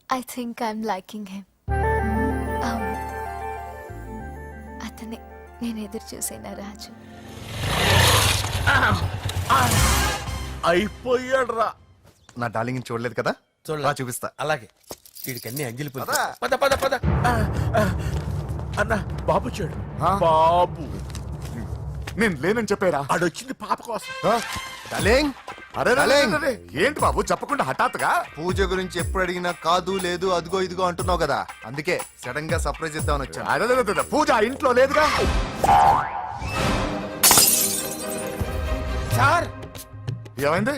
I think I'm liking him. అవును, అతనే నేను ఎదురు చూసిన రాజు. అయిపోయాడు రా. నా డార్లింగ్ చూడలేదు కదా, చూడలే. రా చూపిస్తా. అలాగే, వీడికి అన్ని అంజలి పూలు. పద పద పద. అన్న బాబు చూడు, బాబు నేను లేనని చెప్పారా? ఆడొచ్చింది పాప కోసం. డార్లింగ్, అరే రే, రే, డార్లింగ్. రే, రే. ఏంటి బాబు చెప్పకుండా హఠాత్తుగా? పూజ గురించి ఎప్పుడు అడిగినా కాదు లేదు అదిగో ఇదిగో అంటున్నావు కదా, అందుకే సడన్ గా సర్ప్రైజ్ ఇద్దామని వచ్చాను. అరే, రే, రే, రే, పూజ ఆ ఇంట్లో లేదుగా. సార్, ఏమైంది?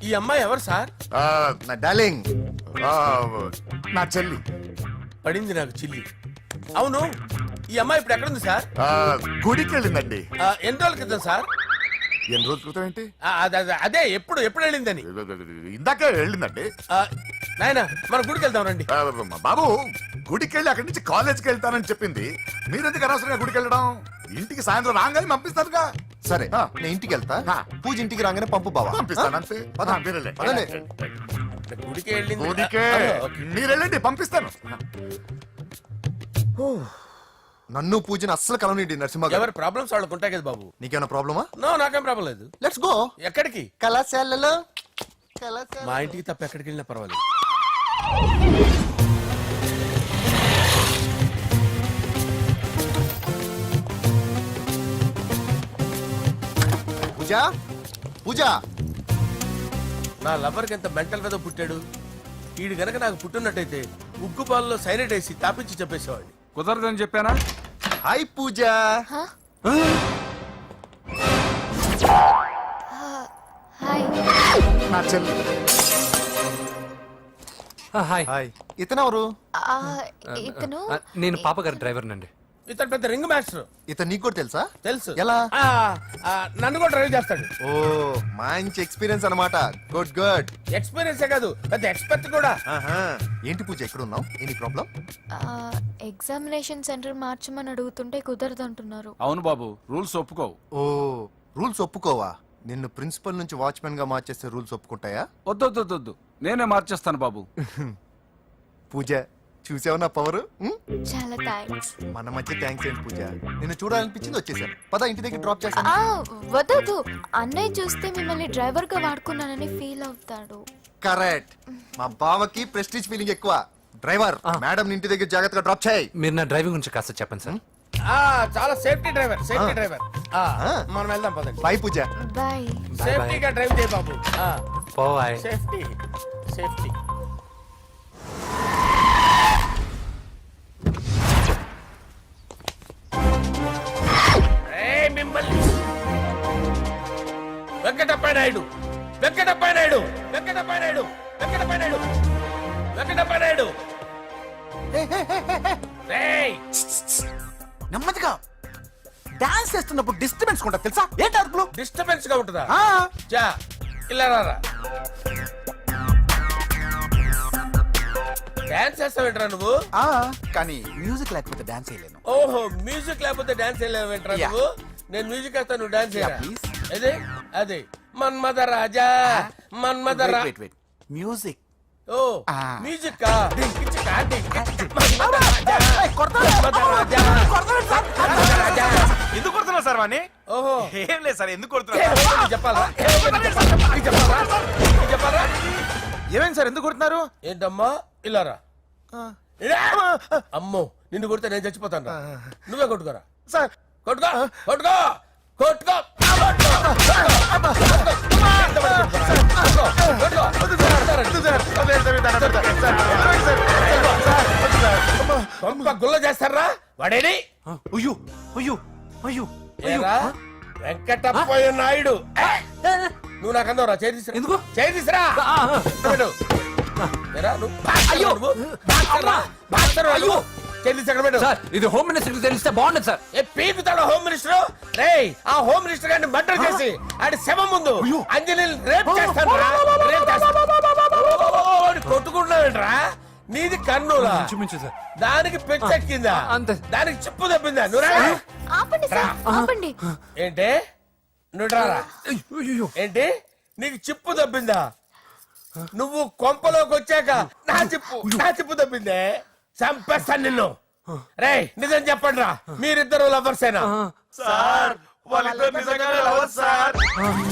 ఈ అమ్మాయి ఎవరు సార్? ఆ, నా డార్లింగ్, ఆ, నా చెల్లి. పడింది నాకు చిల్లి. అవును, ఈ అమ్మాయి ఇప్పుడు ఎక్కడుంది సార్? ఆ, గుడికి వెళ్ళిందండి. ఎన్ని రోజుల క్రితం సార్? ఎన్ని రోజుల క్రితం ఏంటి? అదే ఎప్పుడు ఎప్పుడు వెళ్ళిందని. ఇందాకే వెళ్ళిందండి. నాయనా, మన గుడికి వెళ్దాం రండి. ఆ, బాబు, గుడికి వెళ్ళి అక్కడి నుంచి కాలేజ్కి వెళ్తానని చెప్పింది. మీరెందుకు అనవసరంగా గుడికి వెళ్ళడం? ఇంటికి సాయంత్రం రాగానే పంపిస్తానుగా. సరే ఆ. నేను ఇంటికి వెళ్తా, ఆ. పూజ ఇంటికి రాగానే పంపు బావా. పంపిస్తాను అంతే. పద. ఆ, మీరు వెళ్ళండి. పదండి. గుడికి వెళ్ళింది. గుడికే ఓకే. మీరు వెళ్ళండి, పంపిస్తాను. నన్ను పూజను అస్సలు కలవనిండి నరసింహ గారు. ఎవరి ప్రాబ్లమ్స్ వాళ్ళకు ఉంటాయి కదా బాబు. నీకేమైనా ప్రాబ్లమా? నో, నాకేం ప్రాబ్లం లేదు. Let's go. ఎక్కడికి? కళాశాలలో మా ఇంటికి తప్ప ఎక్కడికి వెళ్ళినా పర్వాలేదు. పూజ, పూజ. నా లవర్కి ఎంత మెంటల్ మీద పుట్టాడు. వీడు గనక నాకు పుట్టినట్టయితే ఉగ్గు పాలలో సైనట్ వేసి తాపించి చెప్పేసేవాడిని. కుదరదని చెప్పానా? హాయ్ పూజ. హాయ్. నా చెల్లి. హాయ్. హాయ్. ఇతనెవరు? ఇతను నేను పాపగారి డ్రైవర్ నండి. ఇతను పెద్ద రింగ్ మాస్టర్. ఇతను నీకు కూడా తెలుసా? తెలుసు. ఎలా? నన్ను కూడా డ్రైవ్ చేస్తాడు. ఓ, మంచి ఎక్స్పీరియన్స్ అన్నమాట. Good good. ఎక్స్పీరియన్సే కాదు, పెద్ద ఎక్స్పర్ట్ కూడా. ఏంటి పూజ ఎక్కడ ఉన్నావు? Any problem? ఎగ్జామినేషన్ సెంటర్ మార్చమని అడుగుతుంటే కుదరదంటున్నారు. అవును బాబు, రూల్స్ ఒప్పుకోవు. ఓ, రూల్స్ ఒప్పుకోవా? నిన్ను ప్రిన్సిపల్ నుంచి వాచ్మెన్ గా మార్చేస్తే రూల్స్ ఒప్పుకుంటాయా? వద్దు నేనే మార్చేస్తాను బాబు. పూజ, చూసావు నా పవర్ చాలా థ్యాంక్స్. మన మధ్య థ్యాంక్స్ ఏంటి పూజ, నిన్ను చూడాలనిపించింది వచ్చేసాను. పద ఇంటి దగ్గర డ్రాప్ చేస్తాను. వద్దు, అన్నయ్య చూస్తే మిమ్మల్ని డ్రైవర్ గా వాడుకున్నానని ఫీల్ అవుతాడు. కరెక్ట్, మా బావకి ప్రెస్టీజ్ ఫీలింగ్ ఎక్కువ. డ్రైవర్ మేడం ఇంటి దగ్గర జాగ్రత్తగా డ్రాప్ చేయి. మీరు నా డ్రైవింగ్ గురించి కాస్త చెప్పండి సార్. చాలా సేఫ్టీ డ్రైవర్ మనం వెళ్దాం పదండి. బాయ్ పూజ. బాయ్. సేఫ్టీగా డ్రైవ్ చేయ బాబు. పోయ్. Safety safety. మిమ్మల్ని వెంకటప్ప నాయుడు వెంకటప్ప నాయుడు వెంకటప్ప నాయుడు వెంకటప్ప నాయుడు వెంకటప్ప నాయుడు. రేయ్ నెమ్మదిగా డాన్స్ చేస్తున్నప్పుడు డిస్టర్బెన్స్ కొంటా తెలుసా? ఏంటి అరుపులు? డిస్టర్బెన్స్ గా ఉంటుందా? ఆ, చా ఇలా రారా. డాన్స్ చేస్తావేంట్రా నువ్వు? ఆ, కానీ మ్యూజిక్ లేకపోతే డాన్స్ చేయలేను. ఓహో, మ్యూజిక్ లేకపోతే డాన్స్ వేయలేవేంట్రా Yeah. నువ్వు? నేను మ్యూజిక్ వేస్తా, నువ్వు డాన్స్ చేయరా? Yeah, please. అదే అదే మన్మద రాజా మన్మద రా. మ్యూజిక్ ఓ Ah. మ్యూజిక్ కా డింకిచికా డింకిచి మన్మద రాజా మన్మద రాజా మన్మద రాజా. ఎందుకు కొడుతున్నా సార్ వాణ్ణి? ఓహో ఏం లేదు సార్, ఎందుకు ఏ, కొడుతున్నా? నీకు చెప్పాలా? నీకు చెప్పాలా? ఏమైంది సార్, ఎందుకు కొడుతున్నారు? ఏంటమ్మా ఇలారా. అమ్మో, నిన్ను కొడితే నేను చచ్చిపోతాను. నువ్వే కొట్టుకోరా. సార్ కొట్టుకో కొట్టుకో కొట్టుకో. గుల్ల చేస్తారా వాడేడి? అయ్యో అయ్యో అయ్యో ఏరా, వెంకటప్పయ్య నాయుడు. నువ్వు నాకు అందవరా? చేతిసిరా. ఎందుకు? చేతిసిరా. సార్ ఇది హోమ్ మినిస్టర్ తెలిస్తే బాగుండదు సార్. పీకుతాడు home minister. రేయ్, ఆ హోమ్ మినిస్టర్ గారిని మర్డర్ చేసి ఆడి శవం ముందు అంజలిని రేప్ చేస్తాను. కొట్టుకుంటున్నావేంట్రా? నీది కన్నులా? చూపించు సార్. దానికి పెచ్చెక్కిందా? అంతే. దానికి చిప్పు తప్పిందా? నువ్వు రా. ఆపండి సార్, ఆపండి. ఏంటి? నువ్వు రారా. ఏంటి? నీకు చిప్పు తప్పిందా? నువ్వు కొంపలోకి వచ్చాక నా చిప్పు తప్పిందే. చంపేస్తాను నిన్ను. రేయ్, నిజం చెప్పండి రా, మీరిద్దరు లవర్సేనా? సార్ వాళ్ళిద్దరు నిజంగానే లవర్స్ సార్.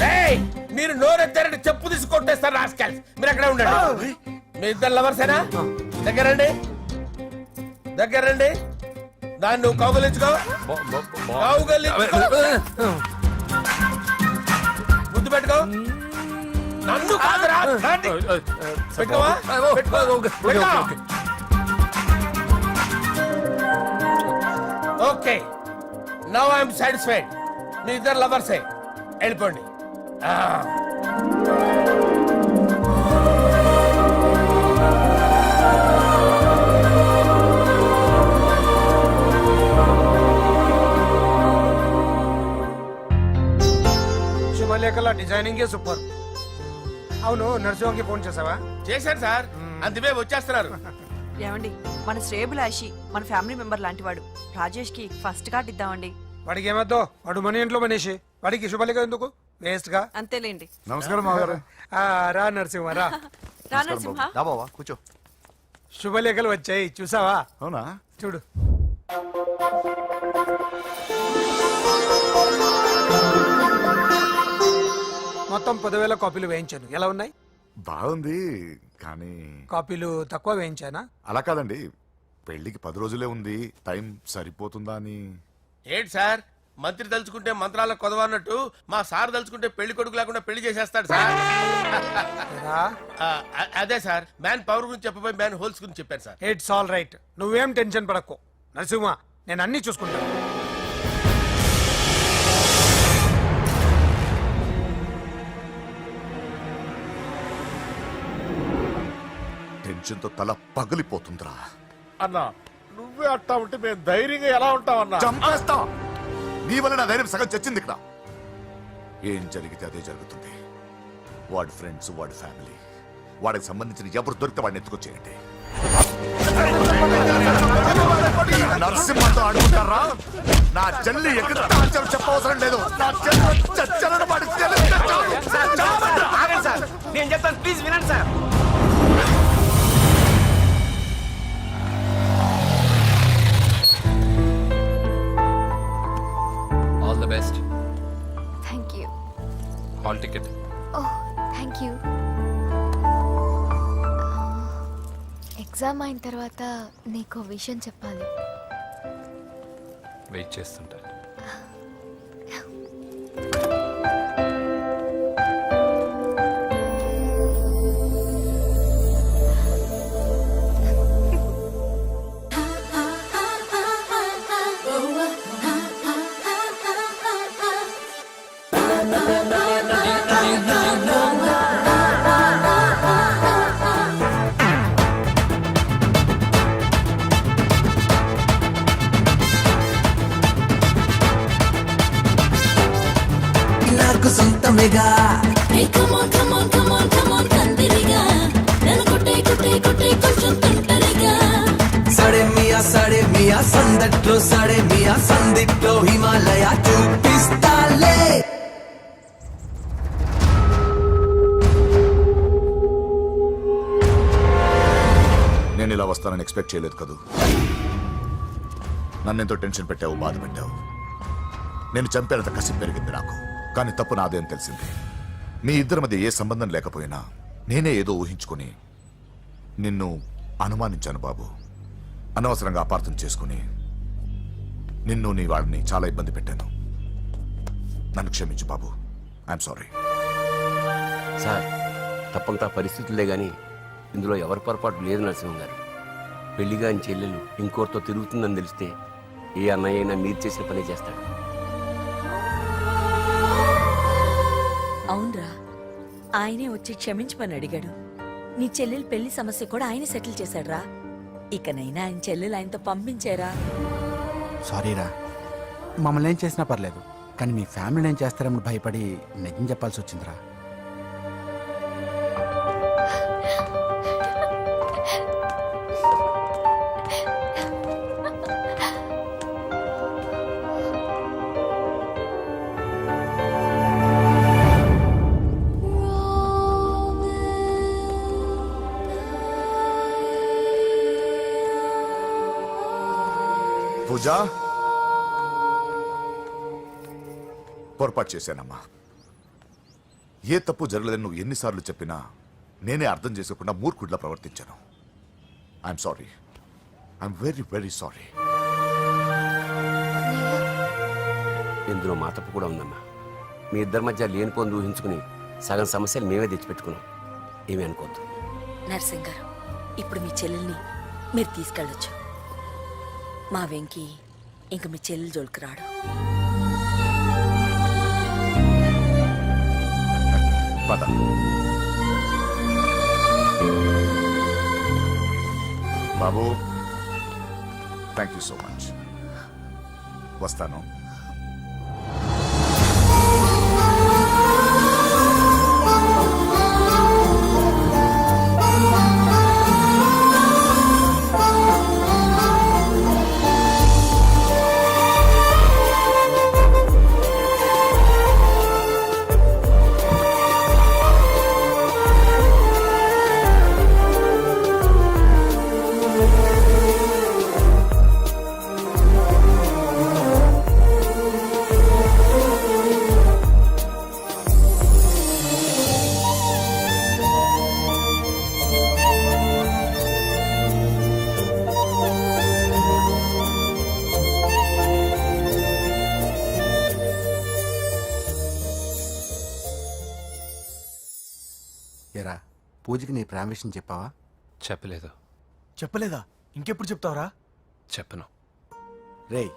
రేయ్, మీరు నోరెత్తారంటే చెప్పు తీసి కొట్టేస్తారు రాస్కల్స్. మీరు అక్కడే ఉండండి. మీ ఇద్దరు లవర్సేనా? దగ్గరండి దగ్గరండి. దాన్ని నువ్వు కౌగలించుకో. ముద్దు పెట్టుకో. నన్ను కాదురా. పెట్టుకోవా? Okay, now I'm satisfied. మీ ఇద్దరు లవర్సే, వెళ్ళిపోండి. శుభలేఖల డిజైనింగ్ సూపర్. అవును, నరసింహకి ఫోన్ చేసావా? చేశాను సార్, అందుకే వచ్చేస్తున్నారు. ఏమండి, మన శ్రేయబులాషి మన ఫ్యామిలీ మెంబర్ లాంటి వాడు. రాజేష్ కి ఫస్ట్ కార్డ్ ఇద్దామండి. వాడికి ఏమద్దో, వాడు మన ఇంట్లో మనిషి, వాడికి శుభలేఖ ఎందుకు వేస్ట్ గా? అంతేలేండి. నమస్కారం మామగారు. రా నరసింహ రా. రా నరసింహ. దా బావా కూర్చో. శుభలేఖలు వచ్చాయి, చూసావా? అవునా? చూడు. మొత్తం 10,000 కాపీలు వేయించాను. ఎలా ఉన్నాయి? బాగుంది, కానీ కాపీలు తక్కువ వేయించానా? అలా కాదండి, పెళ్లికి 10 రోజులే ఉంది, టైం సరిపోతుందా అని. ఏంటి సార్, మంత్రి తలుచుకుంటే మంత్రాలకు కొదవన్నట్టు మా సార్ తలుచుకుంటే పెళ్లి కొడుకు లేకుండా పెళ్లి చేసేస్తాడు సార్. రా. అదే సార్, మ్యాన్ పవర్ గురించి చెప్పబోయి మ్యాన్ హోల్స్ గురించి చెప్పాను సార్. ఇట్స్ ఆల్ రైట్, నువ్వేం టెన్షన్ పడకు నరసింహ, నేను అన్ని చూసుకుంటాను. టెన్షన్ తో తల పగిలిపోతుందిరా. అన్నా, నువ్వే అట్టా ఉంటే మేము ధైర్యంగా ఎలా ఉంటామన్నా? చంపేస్తా. నీ వల్ల నా ధైర్యం సగం చచ్చింది ఇక్కడ. ఏం జరిగితే అదే జరుగుతుంది. వాడి ఫ్రెండ్స్, వాడి ఫ్యామిలీ, వాడికి సంబంధించిన ఎవరు దొరికితే వాడిని ఎత్తుకొచ్చేయండి. నరసింహతో అడుగుతారా? నా చెల్లి ఎక్కడ చెప్పవసరం లేదు. నా చెల్లి చచ్చలను వాడికి నేను చెప్తాను, ప్లీజ్ వినండి sir. Return ticket. Oh thank you. Exam అయిన తర్వాత నీకు విషయం చెప్పాలి. వెయిట్ చేస్తుంటా. నాకు సొంతమేగా కందిరిగా నన్ను కొట్టే కొంచెం తుంటరిగా సాడే మియా సందట్లో సాడే మియా సందిట్లో హిమాలయ చూపిస్తాలే. నేను ఇలా వస్తానని ఎక్స్పెక్ట్ చేయలేదు కదూ. నన్నెంతో టెన్షన్ పెట్టావు, బాధ పెట్టావు. నేను చంపేంత కసి పెరిగింది నాకు. కానీ తప్పు నాదే అని తెలిసింది. మీ ఇద్దరి మధ్య ఏ సంబంధం లేకపోయినా నేనే ఏదో ఊహించుకుని నిన్ను అనుమానించాను బాబు. అనవసరంగా అపార్థం చేసుకుని నిన్ను నీ వాళ్ళని చాలా ఇబ్బంది పెట్టాను. నన్ను క్షమించు బాబు. I'm sorry. సార్ తప్పంతా పరిస్థితులే గాని ఇందులో ఎవరి పొరపాటు లేదు నరసింహం గారు. పెళ్లిగా ఆయన చెల్లెలు ఇంకోరితో తిరుగుతుందని తెలిస్తే ఏ అన్నయ్య అయినా మీరు చేసిన పని చేస్తాడు. అవునరా, ఆయనే వచ్చి క్షమించమని అడిగాడు. నీ చెల్లెలు పెళ్లి సమస్య కూడా ఆయన సెటిల్ చేశాడురా. ఇకనైనా ఆయన చెల్లెలు ఆయనతో పంపించారా? సారీరా, మమ్మల్ని ఏం చేసినా పర్లేదు, కానీ మీ ఫ్యామిలీని ఏం చేస్తారని భయపడి నిజం చెప్పాల్సి వచ్చిందిరా. పూజ, పొరపాటు చేశానమ్మా. ఏ తప్పు జరగలేదని నువ్వు ఎన్నిసార్లు చెప్పినా నేనే అర్థం చేసుకోకుండా మూర్ఖుడిలా ప్రవర్తించాను. I'm sorry. I'm very very sorry. ఇందులో మా తప్పు కూడా ఉందమ్మా. మీ ఇద్దరి మధ్య లేనిపోని ఊహించుకుని సగం సమస్యలు మేమే తెచ్చిపెట్టుకున్నాం. ఏమీ అనుకోవద్దు. నర్సింగ్ గారు, ఇప్పుడు మీ చెల్లెల్ని మీరు తీసుకెళ్ళొచ్చు. మా వెంకీ ఇంక మీ చెల్లెలు జోలికి రాడు. పద. బాబు, థ్యాంక్ యూ సో మచ్. వస్తాను. ఎరా, పూజకి నీ ప్రేమ విషయం చెప్పావా? చెప్పలేదు. చెప్పలేదా? ఇంకెప్పుడు చెప్తావరా? చెప్పను. రేయ్,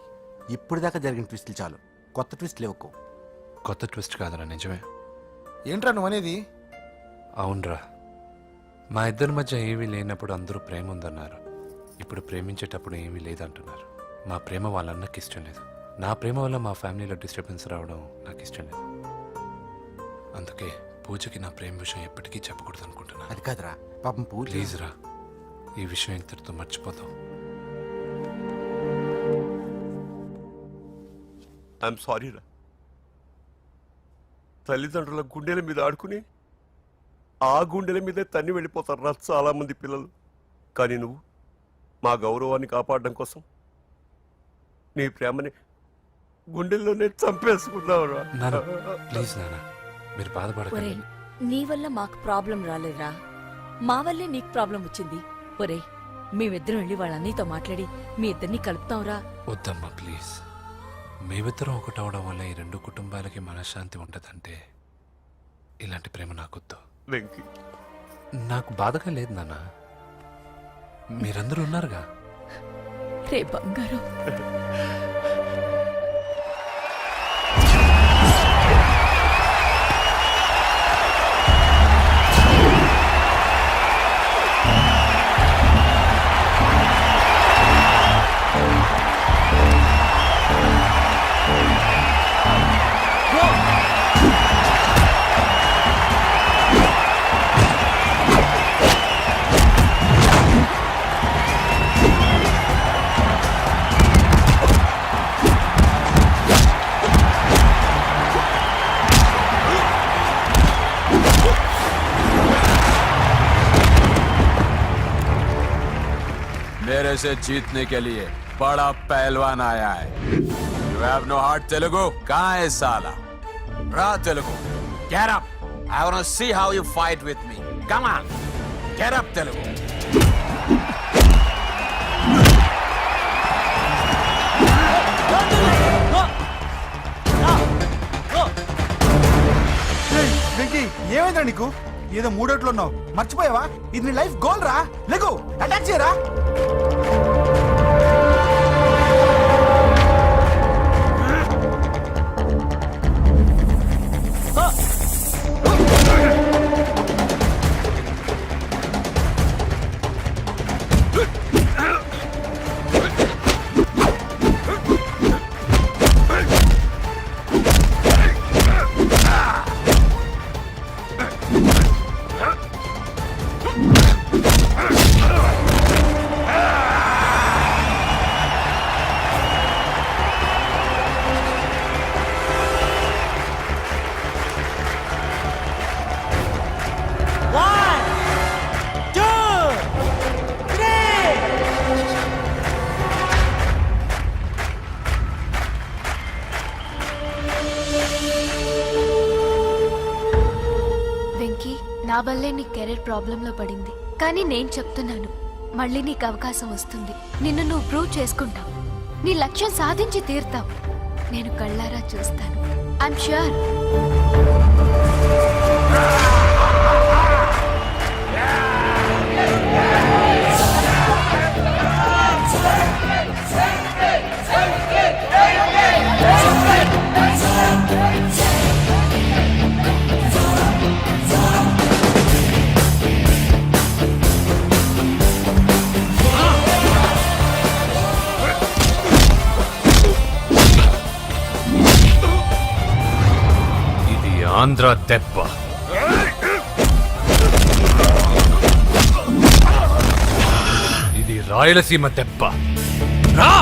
ఇప్పుడు దాకా జరిగిన ట్విస్టులు చాలు, కొత్త ట్విస్టులు ఇవ్వకు. కొత్త ట్విస్ట్ కాదురా, నిజమే. ఏంట్రా నువ్వు అనేది? అవునరా, మా ఇద్దరి మధ్య ఏమీ లేనప్పుడు అందరూ ప్రేమ ఉందన్నారు. ఇప్పుడు ప్రేమించేటప్పుడు ఏమీ లేదంటున్నారు. మా ప్రేమ వాళ్ళ అన్నకి ఇష్టం లేదు. నా ప్రేమ వల్ల మా ఫ్యామిలీలో డిస్టర్బెన్స్ రావడం నాకు ఇష్టం లేదు. అందుకే పూజకి నా ప్రేమ విషయం ఎప్పటికీ చెప్పకూడదు అనుకుంటున్నాను. అది కాదురా, పాపం పూజ. ప్లీజ్ రా, ఈ విషయం ఇంతటితో మర్చిపోతాం. ఐఎమ్ సారీ రా. తల్లిదండ్రుల గుండెల మీద ఆడుకుని ఆ గుండెల మీదే తన్ని వెళ్ళిపోతారు రా చాలా మంది పిల్లలు. కానీ నువ్వు మా గౌరవాన్ని కాపాడడం కోసం నీ ప్రేమని గుండెల్లోనే చంపేసుకున్నావు రా. నాన్న, ప్లీజ్ నాన్న, మీరు ఒరే బాధపడకండి. నీ వల్ల మాకు ప్రాబ్లం రాలేదురా, మా వల్లే నీకు ప్రాబ్లం వచ్చింది. ఒరే మేమిద్దరం వెళ్ళి వాళ్ళ అన్నయ్యతో మాట్లాడి మీ ఇద్దరిని కలుపుతాంరా. వద్దమ్మా ప్లీజ్. మేమిద్దరం ఒకటవడం వల్ల ఈ రెండు కుటుంబాలకి మనశ్శాంతి ఉండదంటే ఇలాంటి ప్రేమ నాకొద్దు. వెంకీ, నాకు బాధగా లేదు నాన్న, మీరందరూ ఉన్నారుగా. రే బంగారం, मेरे से जीतने के लिए बड़ा पहलवान आया है. You have no heart, Telugu. कहाँ है साला? Ra Telugu. Get up. I want to see how you fight with me. Come on. Get up, Telugu. Venky ఏమైందా నీకు? ఏదో మూడోట్లో ఉన్నావు, మర్చిపోయావా? ఇది నీ లైఫ్ గోల్ రా. లెగు, అటాక్ చేయరా. వెంకీ, నా వల్లే నీ కెరీర్ ప్రాబ్లంలో పడింది, కానీ నేను చెప్తున్నాను, మళ్ళీ నీకు అవకాశం వస్తుంది. నిన్ను నువ్వు ప్రూవ్ చేసుకుంటావు, నీ లక్ష్యం సాధించి తీరుతావు. నేను కళ్ళారా చూస్తాను. I'm sure. ఆంధ్ర దెబ్బ, ఇది రాయలసీమ దెబ్బ. రా!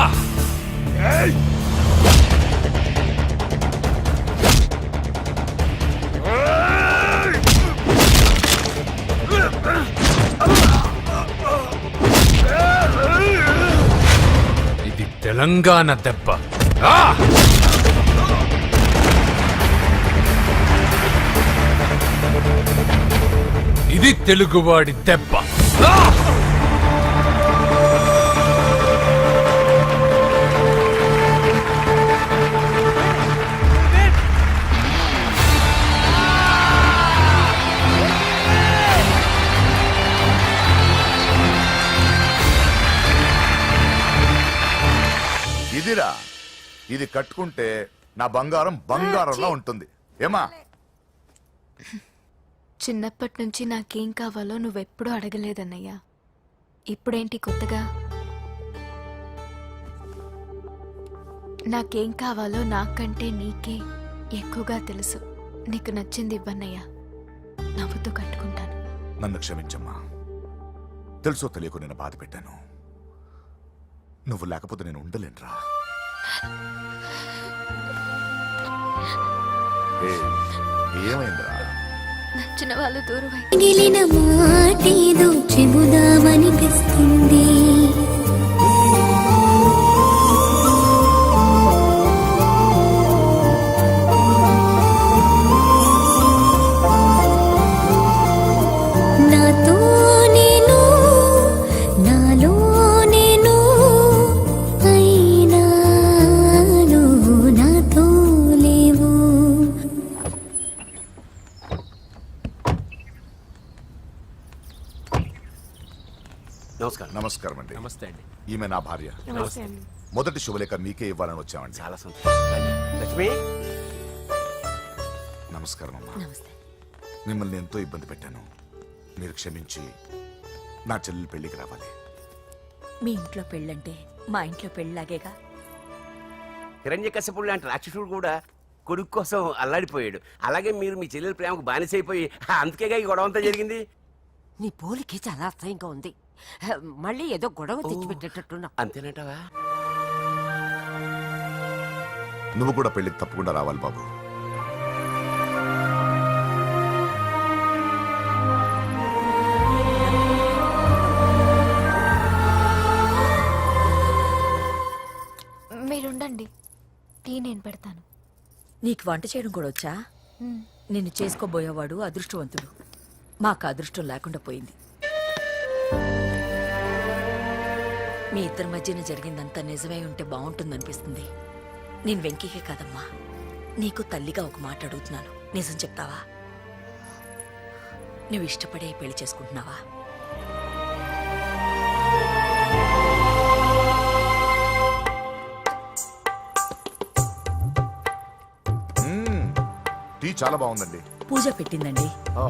ఇది తెలంగాణ దెబ్బ. రా! ఇది తెలుగువాడి దెబ్బ. ఇదిరా, ఇది కట్టుకుంటే నా బంగారం బంగారంలా ఉంటుంది. ఏమా? చిన్నప్పటి నుంచి నాకేం కావాలో నువ్వెప్పుడూ అడగలేదన్నయ్యా. ఇప్పుడేంటి కొత్తగా? నాకేం కావాలో నాకంటే నీకే ఎక్కువగా తెలుసు. నీకు నచ్చింది ఇవ్వన్నయ్యా, నవ్వుతూ కట్టుకుంటాను. నన్ను క్షమించమ్మా, తెలుసో తెలియకు నేను బాధ పెట్టాను. నువ్వు లేకపోతే నేను ఉండలేనురా. ఏమైందిరా? నచ్చిన వాళ్ళు దూరం మిగిలిన మాటేదో చెబుదామనిపిస్తుంది. నమస్కారం నమస్కారం అండి. నమస్తే అండి. ఈమె నా భార్య. నమస్తే అండి. మొదటి శుభలేఖ మీకే ఇవ్వాలని వచ్చామండి. చాలా సంతోషం లక్ష్మి నమస్కారం అమ్మా. నమస్తే. మిమ్మల్ని ఎంతో ఇబ్బంది పెట్టాను. మీరు క్షమించి నా చెల్లెలు పెళ్లికి రావాలి. మీ ఇంట్లో పెళ్ళంటే మా ఇంట్లో పెళ్ళలాగేగా. హిరణ్యకశిపుడు లాంటి రాక్షసుడు కూడా కొడుకు కోసం అల్లాడిపోయాడు. అలాగే మీరు మీ చెల్లెల ప్రేమకు బానిసైపోయి అందుకేగా ఈ గొడవ అంతా జరిగింది. నీ పోలికి చాలా అసహ్యంగా ఉంది. మళ్ళీ ఏదో గొడవ తెచ్చిపెట్టేటట్టున్నా. అంతేనంటావా? నువ్వు కూడా పెళ్లికి తప్పకుండా రావాలి బాబు. మీరుండండి, టీ నేను పెడతాను. నీకు వంట చేయడం కూడా వచ్చా? నిన్ను చేసుకోబోయేవాడు అదృష్టవంతుడు. మాకు అదృష్టం లేకుండా పోయింది. మీ ఇద్దరి మధ్యన జరిగిందంతా నిజమై ఉంటే బాగుంటుందనిపిస్తుంది. నేను వెంకీకే కాదమ్మా, నీకు తల్లిగా ఒక మాట అడుగుతున్నాను. నిజం చెప్తావా? నువ్వు ఇష్టపడే పెళ్లి చేసుకుంటున్నావా? టీ చాలా బాగుందండి. పూజ పెట్టిందండి. ఆ,